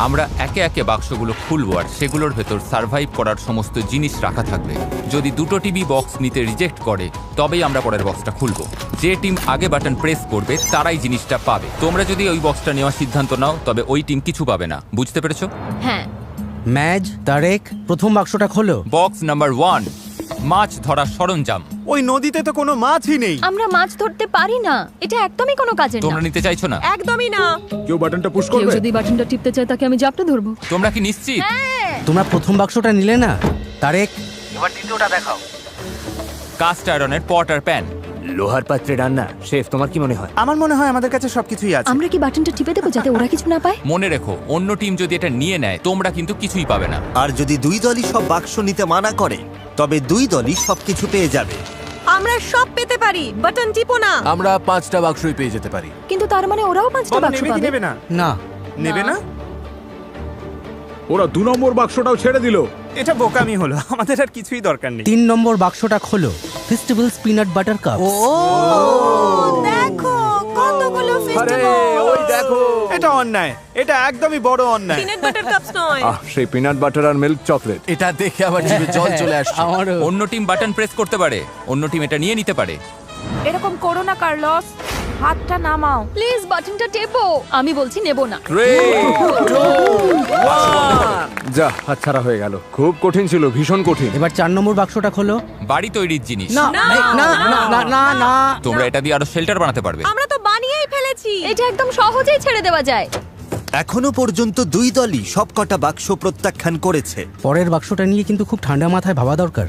আমরা একে একে বাক্সগুলো খুলবো আর সেগুলোর ভেতর সার্ভাইভ করার সমস্ত জিনিস রাখা থাকবে। যদি দুটো টিমই বক্স নিতে রিজেক্ট করে তবেই আমরা পরের বক্সটা খুলবো। যে টিম আগে বাটন প্রেস করবে তারাই জিনিসটা পাবে। তোমরা যদি ওই বক্সটা নেওয়ার সিদ্ধান্ত নাও তবে ওই টিম কিছু পাবে না। বুঝতে পেরেছো? হ্যাঁ। ম্যাজ, তারেক, প্রথম বাক্সটা খোলো। বক্স নাম্বার 1, মাছ ধরার সরঞ্জাম। ওই নদীতে তো কোনো মাছই নেই। আমরা মাছ ধরতে পারি না, এটা একদমই কোনো কাজের না। তোমরা নিতে চাইছো না? একদমই না। কেউ বাটনটা পুশ কেউ করবে? যদি বাটনটা টিপতে চায় তাকে আমি জাপটে ধরবো। তোমরা কি নিশ্চিত? তোমরা প্রথম বাক্সটা নিলে না? তারেক, এবার দ্বিতীয়টা দেখাও। কাস্ট আয়রনের পট আর প্যান। লোহার পাত্রে রান্না। শেফ, তোমার কি মনে হয়? আমার মনে হয় আমাদের কাছে সবকিছুই আছে। আমরা কি বাটনটা টিপে দেবো যাতে ওরা কিছু না পায়? মনে রেখো, অন্য টিম যদি এটা নিয়ে নেয় তোমরা কিন্তু কিছুই পাবে না। আর যদি দুই দলই সব বাক্স নিতে মানা করে তবে দুই দলই সবকিছু পেয়ে যাবে। আমরা সব পেতে পারি, বাটন টিপো না। আমরা 5টা বাক্সই পেয়ে যেতে পারি। কিন্তু তার মানে ওরাও 5টা বাক্স নেবে কি পাবে। নেবে না? না। নেবে না? ওরা 2 নম্বর বাক্সটাও ছেড়ে দিল। এটা বোকামি হলো, আমাদের আর কিছুই দরকার নেই। 3 নম্বর বাক্সটা খোলো। Festivals peanut butter cup. দেখো কতগুলো ফেস্টিভ্যাল। ওই দেখো, এটা অন্যায়, এটা একদমই বড় অন্যায়। পিনাট বাটার কাপস নয়। সেই পিনাট বাটার আর মিল্ক চকলেট। এটা দেখে আমার জিভে জল চলে আসছে। অন্য টিম বাটন প্রেস করতে পারে, অন্য টিম এটা নিয়ে নিতে পারে। এরকম করো না কার্লস, হাতটা নামাও প্লিজ, বাটনটা টেপো। আমি বলছি নেব না। 3, 2, 1। যা, হাতছাড়া হয়ে গেল। খুব কঠিন ছিল, ভীষণ কঠিন। এবার 4 নম্বর বাক্সটা খোলো। বাড়ি তৈরির জিনিস। না না না না না না। তোমরা এটা দিয়ে আরো শেল্টার বানাতে পারবে। আমরা তো বানিয়েই ফেলেছি। এটা একদম সহজেই ছেড়ে দেওয়া যায়। এখনো পর্যন্ত দুই দলই সবকটা বাক্স প্রত্যাখ্যান করেছে। পরের বাক্সটা নিয়ে কিন্তু খুব ঠান্ডা মাথায় ভাবা দরকার।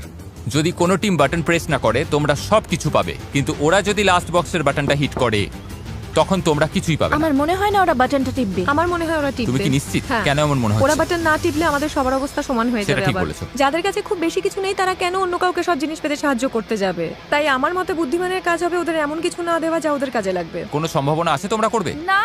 যদি কোনো টিম বাটন প্রেস না করে তোমরা সব কিছু পাবে, কিন্তু ওরা যদি লাস্ট বক্সের বাটনটা হিট করে তখন তোমরা কিছুই পাবে না। আমার মনে হয় না ওরা বাটনটা টিপবে। আমার মনে হয় ওরা টিপবে। তুমি কি নিশ্চিত? হ্যাঁ। কেন এমন মনে ওরা হচ্ছে? বাটন না টিপলে আমাদের সবার অবস্থা সমান হয়ে সেটা যাবে। ঠিক আবার বলেছো। যাদের কাছে খুব বেশি কিছু নেই তারা কেন অন্য কাউকে সব জিনিস পেতে সাহায্য করতে যাবে? তাই আমার মতে বুদ্ধিমানের কাজ হবে ওদের এমন কিছু না দেওয়া যা ওদের কাজে লাগবে। কোনো সম্ভাবনা আছে তোমরা করবে? না।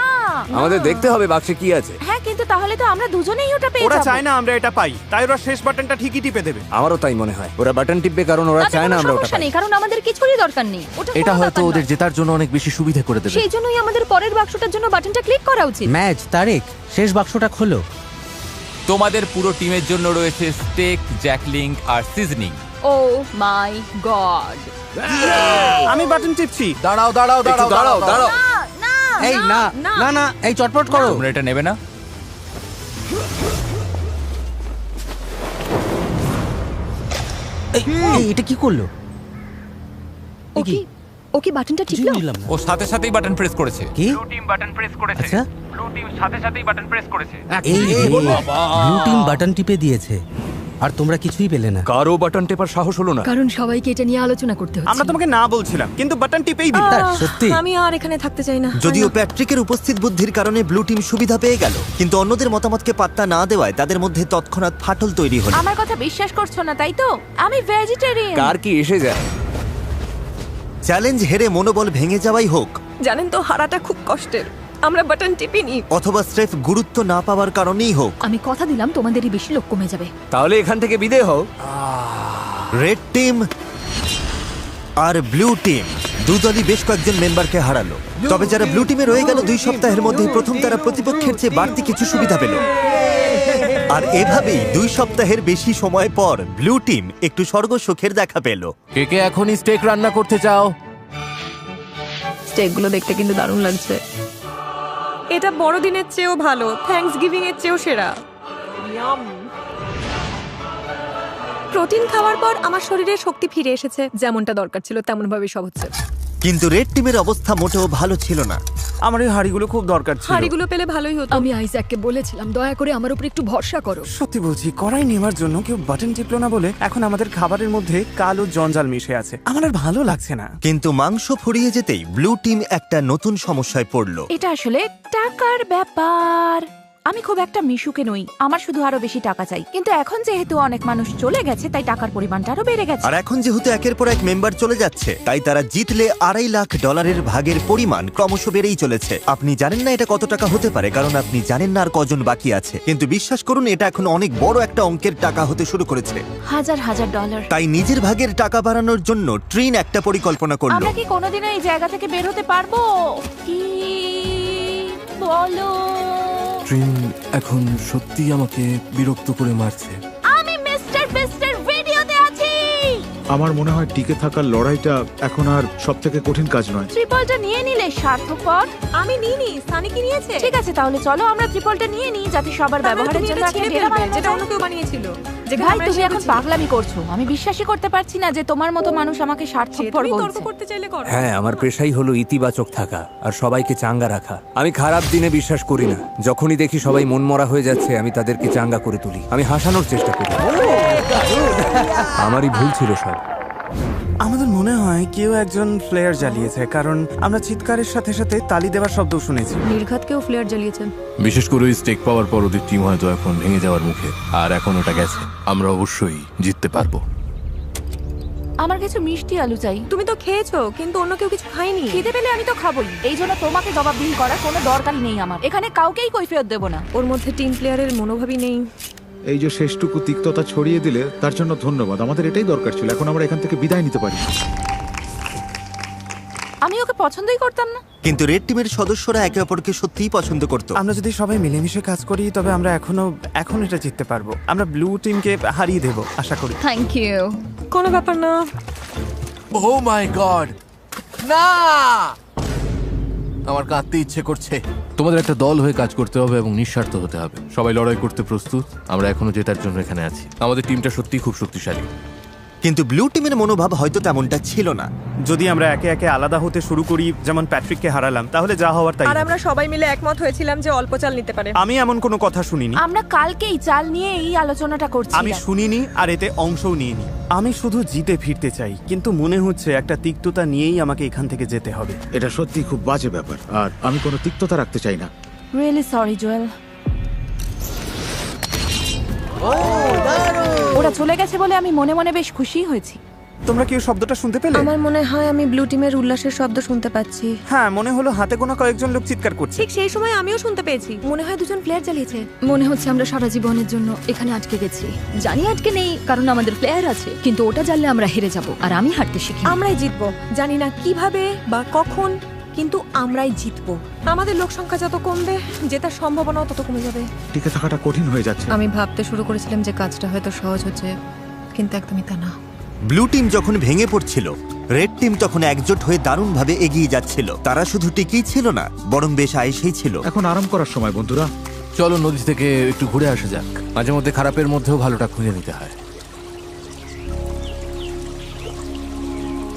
আমাদের দেখতে হবে বাক্সে কি আছে। হ্যাঁ, কিন্তু তাহলে তো আমরা দুজনেই ওটা পেয়ে ওরা যাবো। চায় না আমরা এটা পাই, তাই ওরা শেষ বাটনটা ঠিকই টিপে দেবে। আমারও তাই মনে হয়। ওরা বাটন টিপবে কারণ ওরা তাতে চায় না কোনো আমরা ওটা সমস্যা পাই। নেই, কারণ আমাদের কিছুরই দরকার নেই। ওটা এটা কোনো হয়তো ব্যাপার ওদের নয়। জেতার জন্য অনেক বেশি সুবিধা করে দেবে। সেই জন্যই আমাদের পরের বাক্সটার জন্য বাটনটা ক্লিক করা উচিত। ম্যাজ, তারেক, শেষ বাক্সটা খোলো। তোমাদের পুরো টিমের জন্য রয়েছে স্টেক, জ্যাকলিং আর সিজনিং। ও মাই গড। আমি বাটন টিপছি। দাঁড়াও দাঁড়াও দাঁড়াও দাঁড়াও দাঁড়াও। না, এই না না না এই চটপট করো। তোমরা এটা নেবে না? এই এটা কি করলো? ও কি বাটনটা টিপলো? ও সাথে সাথেই বাটন প্রেস করেছে। কি? ব্লু টিম বাটন প্রেস করেছে। আচ্ছা ব্লু টিম সাথে সাথেই বাটন প্রেস করেছে। এই ব্লু টিম বাটন টিপে দিয়েছে আর তোমরা কিছুই পেলে না। কারো বাটন টেপার সাহস হলো না। কারণ সবাইকে এটা নিয়ে আলোচনা করতে হচ্ছে। আমরা তোমাকে না বলছিলাম, কিন্তু বাটন টিপেই দিলে। সত্যি আমি আর এখানে থাকতে চাই না। যদিও প্যাট্রিকের উপস্থিত বুদ্ধির কারণে ব্লু টিম সুবিধা পেয়ে গেল, কিন্তু অন্যদের মতামতকে পাত্তা না দেওয়ায় তাদের মধ্যে তৎক্ষণাৎ ফাটল তৈরি হলো। আমার কথা বিশ্বাস করছো না তাই তো? আমি ভেজিটেরিয়ান। কার কি এসে যায়? চ্যালেঞ্জ হেরে মনোবল ভেঙে যাওয়াই হোক, জানেন তো হারাটা খুব কষ্টের। আমরা বাটন টিপিনি। অথবা স্রেফ গুরুত্ব না পাওয়ার কারণেই হোক, আমি কথা দিলাম তোমাদেরই বেশি লোক কমে যাবে। তাহলে এখান থেকে বিদেয় হও। রেড টিম আর ব্লু টিম দুদলই বেশ কয়েকজন মেম্বারকে হারালো। তবে যারা ব্লু টিমে রয়ে গেল 2 সপ্তাহের মধ্যেই প্রথম তারা প্রতিপক্ষের চেয়ে বাড়তি কিছু সুবিধা পেল। আর এভাবেই 2 সপ্তাহের বেশি সময় পর ব্লু টিম একটু স্বর্গ সুখের দেখা পেল। কে কে এখনই স্টেক রান্না করতে চাও? স্টেকগুলো দেখতে কিন্তু দারুণ লাগছে। এটা বড়দিনের চেয়েও ভালো, থ্যাঙ্কস গিভিং এর চেয়েও সেরা। প্রোটিন খাওয়ার পর আমার শরীরে শক্তি ফিরে এসেছে, যেমনটা দরকার ছিল তেমন ভাবে সব হচ্ছে। কিন্তু রেড টিমের অবস্থা মোটেও ভালো ছিল না। আমার এই হাড়িগুলো খুব দরকার ছিল। হাড়িগুলো পেলে ভালোই হতো। আমি আইজ্যাককে বলেছিলাম দয়া করে আমার উপর একটু ভরসা করো। সত্যি বলছি, কড়াই নেওয়ার জন্য কেউ বাটন টিপলো না বলে এখন আমাদের খাবারের মধ্যে কালো জঞ্জাল মিশে আছে। আমার আর ভালো লাগছে না। কিন্তু মাংস ফুরিয়ে যেতেই ব্লু টিম একটা নতুন সমস্যায় পড়ল। এটা আসলে টাকার ব্যাপার। আমি খুব একটা মিশুকে নই, আমার শুধু আরো বেশি টাকা চাই। কিন্তু এখন যেহেতু অনেক মানুষ চলে গেছে তাই টাকার পরিমাণটা আরো বেড়ে গেছে। আর এখন যেহেতু একের পর এক মেম্বার চলে যাচ্ছে, তাই তারা জিতলে $2.5 লাখ ভাগের পরিমাণ ক্রমশ বেড়েই চলেছে। আপনি জানেন না এটা কত টাকা হতে পারে, কারণ আপনি জানেন না আর কজন বাকি আছে। কিন্তু বিশ্বাস করুন, এটা এখন অনেক বড় একটা অঙ্কের টাকা হতে শুরু করেছে। হাজার হাজার ডলার। তাই নিজের ভাগের টাকা বাড়ানোর জন্য ট্রিন একটা পরিকল্পনা করলো। আমরা কি কোনোদিনও এই জায়গা থেকে বের হতে পারবো? কি বলো? ট্রিন এখন সত্যি আমাকে বিরক্ত করে মারছে। আমি মিস্টার বিস্টের ভিডিওতে আছি। আমার মনে হয় টিকে থাকার লড়াইটা এখন আর সবথেকে কঠিন কাজ নয়। ট্রিপলটা নিয়ে নিলে সার্থকর। আমি নিইনি, সানি কি নিয়েছে? ঠিক আছে, তাহলে চলো আমরা ট্রিপলটা নিয়ে নিই, যাতে সবার ব্যবহারের জন্য একটা ডেরা বানানো যেটা যায়। অন্য কেউ বানিয়েছিল। ভাই, তুমি এখন পাগলামি করছো। আমি বিশ্বাসই করতে পারছি না যে তোমার মতো মানুষ আমাকে স্বার্থপর তর্ক বলছে। করতে চাইলে করো। হ্যাঁ, আমার পেশাই হলো ইতিবাচক থাকা আর সবাইকে চাঙ্গা রাখা। আমি খারাপ দিনে বিশ্বাস করি না। যখনই দেখি সবাই মনমরা হয়ে যাচ্ছে, আমি তাদেরকে চাঙ্গা করে তুলি। আমি হাসানোর চেষ্টা করি। আমারই ভুল ছিল সব। আমাদের মনে হয় কেউ একজন ফ্লেয়ার জ্বালিয়েছে, কারণ আমরা চিৎকারের সাথে সাথে তালি দেওয়ার শব্দ শুনেছি। নির্ঘাতকেও ফ্লেয়ার জ্বালিয়েছেন। বিশেষ করে ওই স্টেক পাওয়ার পর ওদের টিম হয়তো এখন ভেঙে যাওয়ার মুখে। আর এখন ওটা গেছে, আমরা অবশ্যই জিততে পারবো। আমার কিছু মিষ্টি আলু চাই। তুমি তো খেয়েছো, কিন্তু অন্য কেউ কিছু খায়নি। খিদে পেলে আমি তো খাবোই। এই জন্য তোমাকে জবাবদিহি করার কোনো দরকার নেই আমার। এখানে কাউকেই কৈফিয়ত দেব না। ওর মধ্যে টিম প্লেয়ারের মনোভাবই নেই। এই যে শেষটুকু তিক্ততা ছড়িয়ে দিলে তার জন্য ধন্যবাদ। আমাদের এটাই দরকার ছিল। এখন আমরা এখান থেকে বিদায় নিতে পারি। আমি ওকে পছন্দই করতাম না। কিন্তু রেড টিমের সদস্যরা একে অপরকে সত্যিই পছন্দ করত। আমরা যদি সবাই মিলেমিশে কাজ করি, তবে আমরা এখন এটা জিততে পারবো। আমরা ব্লু টিমকে হারিয়ে দেব আশা করি। Thank you. কোনো ব্যাপার না। ও মাই গড, না! আমার কাঁদতে ইচ্ছে করছে। তোমাদের একটা দল হয়ে কাজ করতে হবে এবং নিঃস্বার্থ হতে হবে। সবাই লড়াই করতে প্রস্তুত। আমরা এখনো জেতার জন্য এখানে আছি। আমাদের টিমটা সত্যিই খুব শক্তিশালী। কিন্তু ব্লু টিমের মনোভাব হয়তো তেমনটা ছিল না। যদি আমরা একে একে আলাদা হতে শুরু করি, যেমন প্যাট্রিককে হারালাম, তাহলে যা হওয়ার তাই। আর আমরা সবাই মিলে একমত হয়েছিলাম যে অল্প চাল নিতে পারে। আমি এমন কোনো কথা শুনিনি। আমরা কালকেই চাল নিয়ে এই আলোচনাটা করছি। আমি শুনিনি আর এতে অংশও নিইনি। আমি শুধু জিতে ফিরতে চাই, কিন্তু মনে হচ্ছে একটা তিক্ততা নিয়েই আমাকে এখান থেকে যেতে হবে। এটা সত্যি খুব বাজে ব্যাপার, আর আমি কোনো তিক্ততা রাখতে চাই না। Really sorry Joel. ওরা চলে গেছে বলে আমি মনে মনে বেশ খুশি হয়েছি। তোমরা কি শব্দটা শুনতে পেলে? আমার মনে হয় আমি ব্লু টিমের উল্লাসের শব্দ শুনতে পাচ্ছি। হ্যাঁ, মনে হলো হাতে গোনা কয়েকজন লোক চিৎকার করছে। ঠিক সেই সময় আমিও শুনতে পেয়েছি। মনে হয় দুজন প্লেয়ার জ্বালিয়েছে। মনে হচ্ছে আমরা সারা জীবনের জন্য এখানে আটকে গেছি। জানি আটকে নেই, কারণ আমাদের প্লেয়ার আছে। কিন্তু ওটা জানলে আমরা হেরে যাব, আর আমি হারতে শিখি। আমরাই জিতবো, জানি না কিভাবে বা কখন, কিন্তু আমরাই জিতবো। আমাদের লোক সংখ্যা যত কমবে, জেতার সম্ভাবনাও তত কমে যাবে। টিকে থাকাটা কঠিন হয়ে যাচ্ছে। আমি ভাবতে শুরু করেছিলাম যে কাজটা হয়তো সহজ হচ্ছে, কিন্তু একদমই তা না। ব্লু টিম যখন ভেঙে পড়ছিল, রেড টিম তখন একজোট হয়ে দারুণভাবে এগিয়ে যাচ্ছিল। তারা শুধু টিকেই ছিল না, বরং বেশ আয়েসেই ছিল। এখন আরাম করার সময় বন্ধুরা। চলো নদী থেকে একটু ঘুরে আসা যাক। মাঝে মধ্যে খারাপের মধ্যেও ভালোটা খুঁজে নিতে হয়।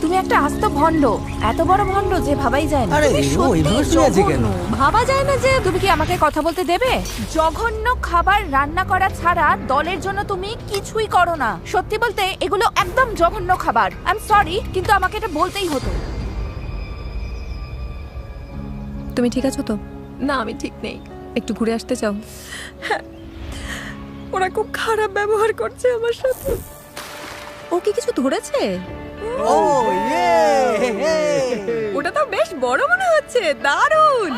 তুমি একটা আস্ত ভণ্ড, এত বড় ভণ্ড যে ভাবাই যায় না। আরে, তুমি ও সত্যিই এভাবে শুনে আছে কেন? জঘন্য। ভাবা যায় না যে তুমি কি আমাকে কথা বলতে দেবে? জঘন্য খাবার রান্না করা ছাড়া দলের জন্য তুমি কিছুই করো না। সত্যি বলতে এগুলো একদম জঘন্য খাবার। আই এম সরি, কিন্তু আমাকে এটা বলতেই হতো। তুমি ঠিক আছো তো? না, আমি ঠিক নেই। একটু ঘুরে আসতে চাও? হ্যাঁ, ওরা খুব খারাপ ব্যবহার করছে আমার সাথে। ও কি কিছু ধরেছে? ও ইয়ে ওটা তো বেশ বড় মনে হচ্ছে, দারুণ।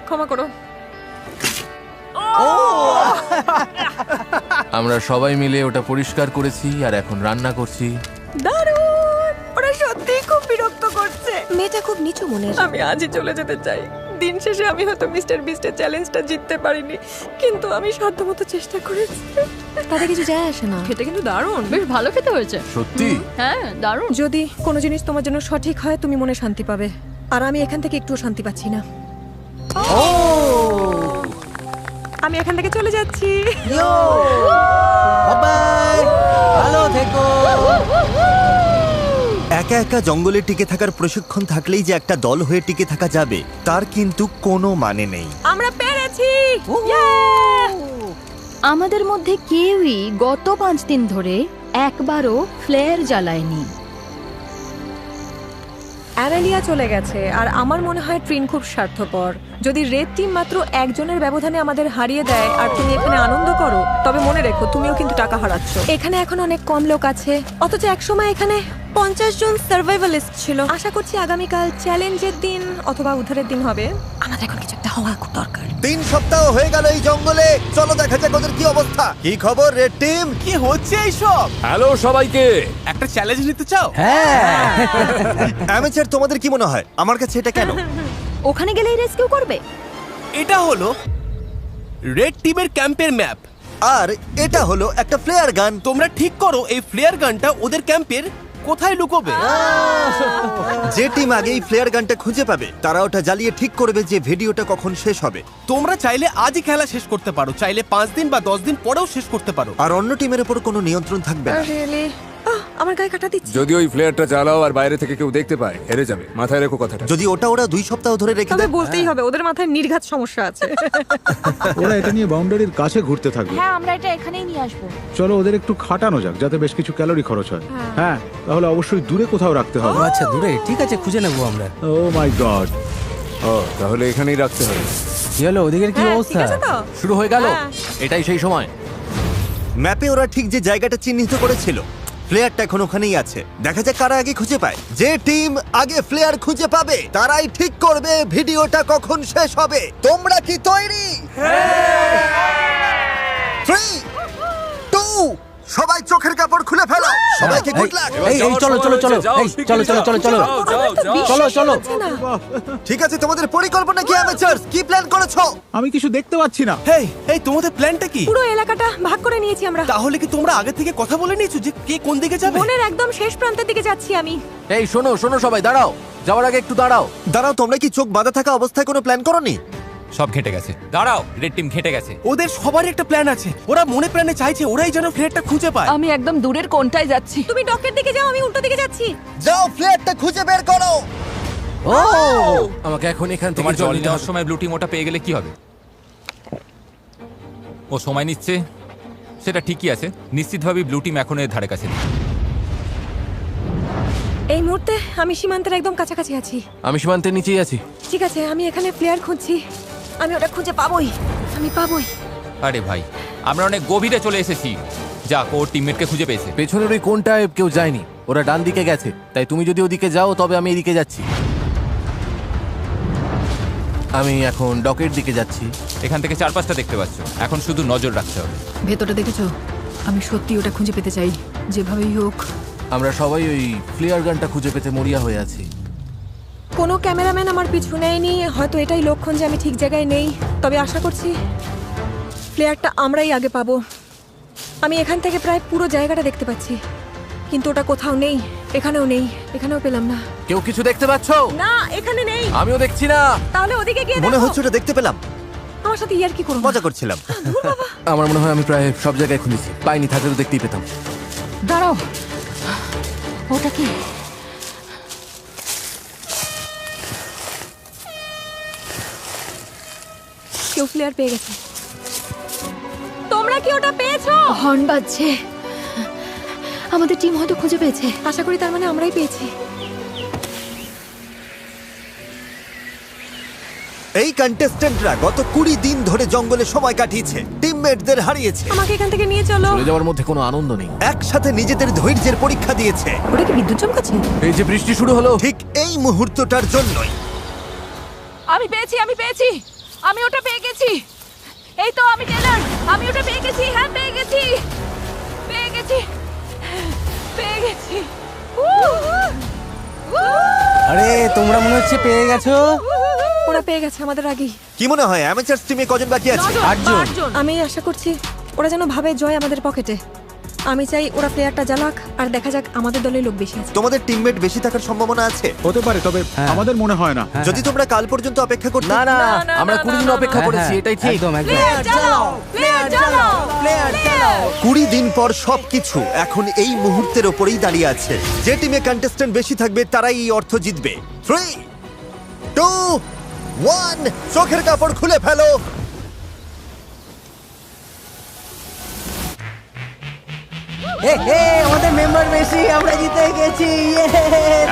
ক্ষমা করো। আমরা সবাই মিলে ওটা পরিষ্কার করেছি আর এখন রান্না করছি। দারুণ। ওরা সত্যিই খুব বিরক্ত করছে। মেয়েটা খুব নিচু মনের। আমি আজই চলে যেতে চাই। দিন শেষে আমি হয়তো মিস্টার বিস্টের চ্যালেঞ্জটা জিততে পারিনি, কিন্তু আমি সাধ্যমতো চেষ্টা করেছি। তাতে কিছু যায় আসে না। খেতে কিন্তু দারুণ, বেশ ভালো খেতে হয়েছে। সত্যি? হ্যাঁ, দারুণ। যদি কোনো জিনিস তোমার জন্য সঠিক হয় তুমি মনে শান্তি পাবে, আর আমি এখান থেকে একটুও শান্তি পাচ্ছি না। আমি এখান থেকে চলে যাচ্ছি। বাই, ভালো থেকো। একা একা জঙ্গলে টিকে থাকার প্রশিক্ষণ থাকলেই যে একটা দল হয়ে টিকে থাকা যাবে তার কিন্তু কোনো মানে নেই। আমরা পেরেছি। আমাদের মধ্যে কেউই গত 5 দিন ধরে একবারও ফ্লেয়ার জ্বালায়নি। অ্যারেলিয়া চলে গেছে, আর আমার মনে হয় ট্রিন খুব স্বার্থপর। যদি রেড টিম মাত্র একজনের ব্যবধানে আমাদের হারিয়ে দেয় আর তুমি এখানে আনন্দ করো, তবে মনে রেখো তুমিও কিন্তু টাকা হারাচ্ছ। এখানে এখন অনেক কম লোক আছে, অথচ একসময় এখানে 50 জন সার্ভাইভালিস্ট ছিল। আশা করছি আগামীকাল চ্যালেঞ্জের দিন অথবা উদ্ধারের দিন হবে। আমাদের এখন কিছু একটা হওয়া খুব দরকার। 3 সপ্তাহ হয়ে গেল এই জঙ্গলে। চলো দেখা যাক ওদের কি অবস্থা। কি খবর রেড টিম? কি হচ্ছে এইসব? হ্যালো সবাইকে। একটা চ্যালেঞ্জ নিতে চাও? হ্যাঁ। অ্যামেচার, তোমাদের কি মনে হয় আমার কাছে এটা কেন? ওখানে গেলেই রেস্কিউ করবে? এটা হলো রেড টিমের ক্যাম্পের ম্যাপ, আর এটা হলো একটা ফ্লেয়ার গান। তোমরা ঠিক করো এই ফ্লেয়ার গানটা ওদের ক্যাম্পের কোথায় লুকোবে। যে টিম আগে এই ফ্লেয়ার গানটা খুঁজে পাবে তারা ওটা জ্বালিয়ে ঠিক করবে যে ভিডিওটা কখন শেষ হবে। তোমরা চাইলে আজই খেলা শেষ করতে পারো, চাইলে 5 দিন বা 10 দিন পরেও শেষ করতে পারো। আর অন্য টিমের উপর কোনো নিয়ন্ত্রণ থাকবে না। আমার গায়ে কাটা দিচ্ছে। যদি ওই ফ্লেয়ারটা জ্বালাও আর বাইরে থেকে কেউ দেখতে পায়, হেরে যাবে। মাথায় রেখো কথাটা। যদি ওটা ওরা 2 সপ্তাহ ধরে রেখে তবে দেয়, বলতেই হবে ওদের মাথায় নির্ঘাত সমস্যা আছে। ওরা এটা নিয়ে বাউন্ডারির কাছে ঘুরতে থাকবে। হ্যাঁ, আমরা এটা এখানেই নিয়ে আসবো। চলো ওদের একটু খাটানো যাক যাতে বেশ কিছু ক্যালোরি খরচ হয়। হ্যাঁ, তাহলে অবশ্যই দূরে কোথাও রাখতে হবে। আচ্ছা, দূরে ঠিক আছে, খুঁজে নেবো আমরা। ও মাই গড। ও, তাহলে এখানেই রাখতে হবে। কি হলো, ওদিকের কি অবস্থা? শুরু হয়ে গেল। এটাই সেই সময়। ম্যাপে ওরা ঠিক যে জায়গাটা চিহ্নিত করেছিল ফ্লেয়ারটা এখন ওখানেই আছে। দেখা যাক কারা আগে খুঁজে পায়। যে টিম আগে ফ্লেয়ার খুঁজে পাবে তারাই ঠিক করবে ভিডিওটা কখন শেষ হবে। তোমরা কি তৈরি? 3, 2, সবাই চোখের কাপড় খুলে ফেলো। সবাইকে গুড লাক। এই চলো চলো চলো, এই চলো চলো চলো চলো চলো চলো। ঠিক আছে, তোমাদের পরিকল্পনা কি অ্যামেচারস? কি প্ল্যান করেছো? আমি কিছু দেখতে পাচ্ছি না। হেই, এই তোমাদের প্ল্যানটা কি? পুরো এলাকাটা ভাগ করে নিয়েছি আমরা। তাহলে কি তোমরা আগে থেকে কথা বলে নিয়েছো যে কে কোন দিকে যাবে? বনের একদম শেষ প্রান্তের দিকে যাচ্ছি আমি। এই শোনো শোনো সবাই, দাঁড়াও। যাওয়ার আগে একটু দাঁড়াও। দাঁড়াও, তোমরা কি চোখ বাঁধা থাকা অবস্থায় কোনো প্ল্যান করোনি? সব ঘেটে গেছে। দাঁড়াও, রেড টিম ঘেটে গেছে। ওদের সবারই একটা প্ল্যান আছে। ওরা মনে প্রাণে চাইছে ওরাই যেন ফ্লেয়ারটা খুঁজে পায়। আমি একদম দূরের কোণটায় যাচ্ছি। তুমি ডকের দিকে যাও, আমি উল্টো দিকে যাচ্ছি। যাও, ফ্লেয়ারটা খুঁজে বের করো। ও, আমাকে এখন এখান থেকে তোমার জল নিতে নেওয়ার হবে। সময় ব্লু টিম ওটা পেয়ে গেলে কি হবে? ও সময় নিচ্ছে, সেটা ঠিকই আছে। নিশ্চিতভাবেই ব্লু টিম এখন এর ধারে কাছে নেই। এই মুহূর্তে আমি সীমান্তের একদম কাছাকাছি আছি। আমি সীমান্তের নিচেই আছি। ঠিক আছে, আমি এখানে প্লেয়ার খুঁজছি। আমি ওটা খুঁজে পাবোই, আমি পাবোই। আরে ভাই, আমরা অনেক গভীরে চলে এসেছি। যাক, ওর টিমমেটকে খুঁজে পেয়েছে। পেছনের ওই কোনটায় কেউ যায়নি, ওরা ডান দিকে গেছে। তাই তুমি যদি ওদিকে যাও তবে আমি এদিকে যাচ্ছি। আমি এখন ডকের দিকে যাচ্ছি। এখান থেকে 4-5টা দেখতে পাচ্ছ। এখন শুধু নজর রাখতে হবে। ভেতরটা দেখেছো? আমি সত্যি ওটা খুঁজে পেতে চাই, যেভাবেই হোক। আমরা সবাই ওই ফ্লেয়ার গানটা খুঁজে পেতে মরিয়া হয়ে আছি। কোনো ক্যামেরাম্যান আমার পিছু নেয়নি। হয়তো এটাই লক্ষণ যে আমি ঠিক জায়গায় নেই। তবে আশা করছি প্লেয়ারটা আমরাই আগে পাবো। আমি এখান থেকে প্রায় পুরো জায়গাটা দেখতে পাচ্ছি। কিন্তু ওটা কোথাও নেই, এখানেও নেই, এখানেও পেলাম না। কেউ কিছু দেখতে পাচ্ছ? না, এখানে নেই। আমিও দেখছি না। তাহলে ওদিকে গিয়ে মনে দেখো। হচ্ছে ওটা দেখতে পেলাম। আমার সাথে ইয়ার কি করবো? মজা করছিলাম। আমার মনে হয় আমি প্রায় সব জায়গায় খুঁজেছি, পাইনি, থাকলে তো দেখতেই পেতাম। দাঁড়াও, ওটা কি? কেউ ফ্লেয়ার পেয়ে গেছে। তোমরা কি ওটা পেয়েছো? হর্ন বাজছে, আমাদের টিম হয়তো খুঁজে পেয়েছে। আশা করি তার মানে আমরাই পেয়েছি। এই কন্টেস্ট্যান্টরা গত 20 দিন ধরে জঙ্গলে সময় কাটিয়েছে, টিমমেটদের হারিয়েছে, আমাকে এখান থেকে নিয়ে চলো। চলে যাওয়ার মধ্যে কোনো আনন্দ নেই। একসাথে নিজেদের ধৈর্যের পরীক্ষা দিয়েছে। ওটা কি বিদ্যুৎ চমকাচ্ছে? এই যে বৃষ্টি শুরু হলো, ঠিক এই মুহূর্তটার জন্যই। আমি পেয়েছি, আমি পেয়েছি, আমি ওটা পেয়ে গেছি। এই তো আমি টেলর, আমি ওটা পেয়ে গেছি। হ্যাঁ, পেয়ে গেছি, পেয়ে গেছি, পেয়ে গেছি। আরে তোমরা মনে হচ্ছে পেয়ে গেছো। ওরা পেয়ে গেছে আমাদের আগেই। কি মনে হয় অ্যামেচার টিমে কজন বাকি আছে? 8 জন। আমি আশা করছি ওরা যেন ভাবে জয় আমাদের পকেটে। আমি চাই ওরা প্লেয়ারটা জ্বালাক আর দেখা যাক আমাদের দলের লোক বেশি আছে। তোমাদের টিমমেট বেশি থাকার সম্ভাবনা আছে? হতে পারে, তবে আমাদের মনে হয় না। যদি তোমরা কাল পর্যন্ত অপেক্ষা করতে। না না, আমরা 20 দিন অপেক্ষা করেছি, এটাই ঠিক। একদম একদম। প্লেয়ার জ্বালাও, প্লেয়ার জ্বালাও, প্লেয়ার জ্বালাও। 20 দিন পর সবকিছু এখন এই মুহূর্তের ওপরেই দাঁড়িয়ে আছে। যে টিমে কন্টেস্ট্যান্ট বেশি থাকবে তারাই এই অর্থ জিতবে। 3, 2, 1, চোখের কাপড় খুলে ফেলো। আমাদের মেম্বার বেশি, আমরা জিতে গেছি।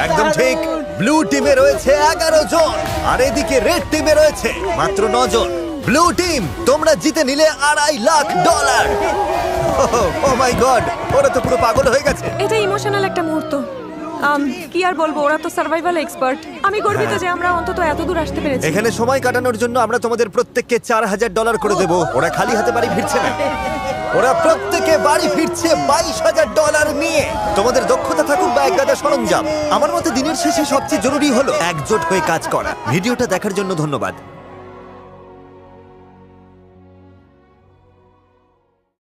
একদম ঠিক। ব্লু টিমে রয়েছে 11 জন আর এদিকে রেড টিমে রয়েছে মাত্র 9 জন। ব্লু টিম, তোমরা জিতে নিলে $2.5 লাখ। ও মাই গড, ওরা তো পুরো পাগল হয়ে গেছে। এটা ইমোশনাল একটা মুহূর্ত। কি আর বলবো, ওরা তো সার্ভাইভাল এক্সপার্ট। আমি গর্বিত যে আমরা অন্তত এত দূর আসতে পেরেছি। এখানে সময় কাটানোর জন্য আমরা তোমাদের প্রত্যেককে $4,000 করে দেব। ওরা খালি হাতে বাড়ি ফিরছে না, ওরা প্রত্যেকে বাড়ি ফিরছে $22,000 নিয়ে। তোমাদের দক্ষতা থাকুক বা একগাদা সরঞ্জাম, আমার মতে দিনের শেষে সবচেয়ে জরুরি হলো একজোট হয়ে কাজ করা। ভিডিওটা দেখার জন্য ধন্যবাদ।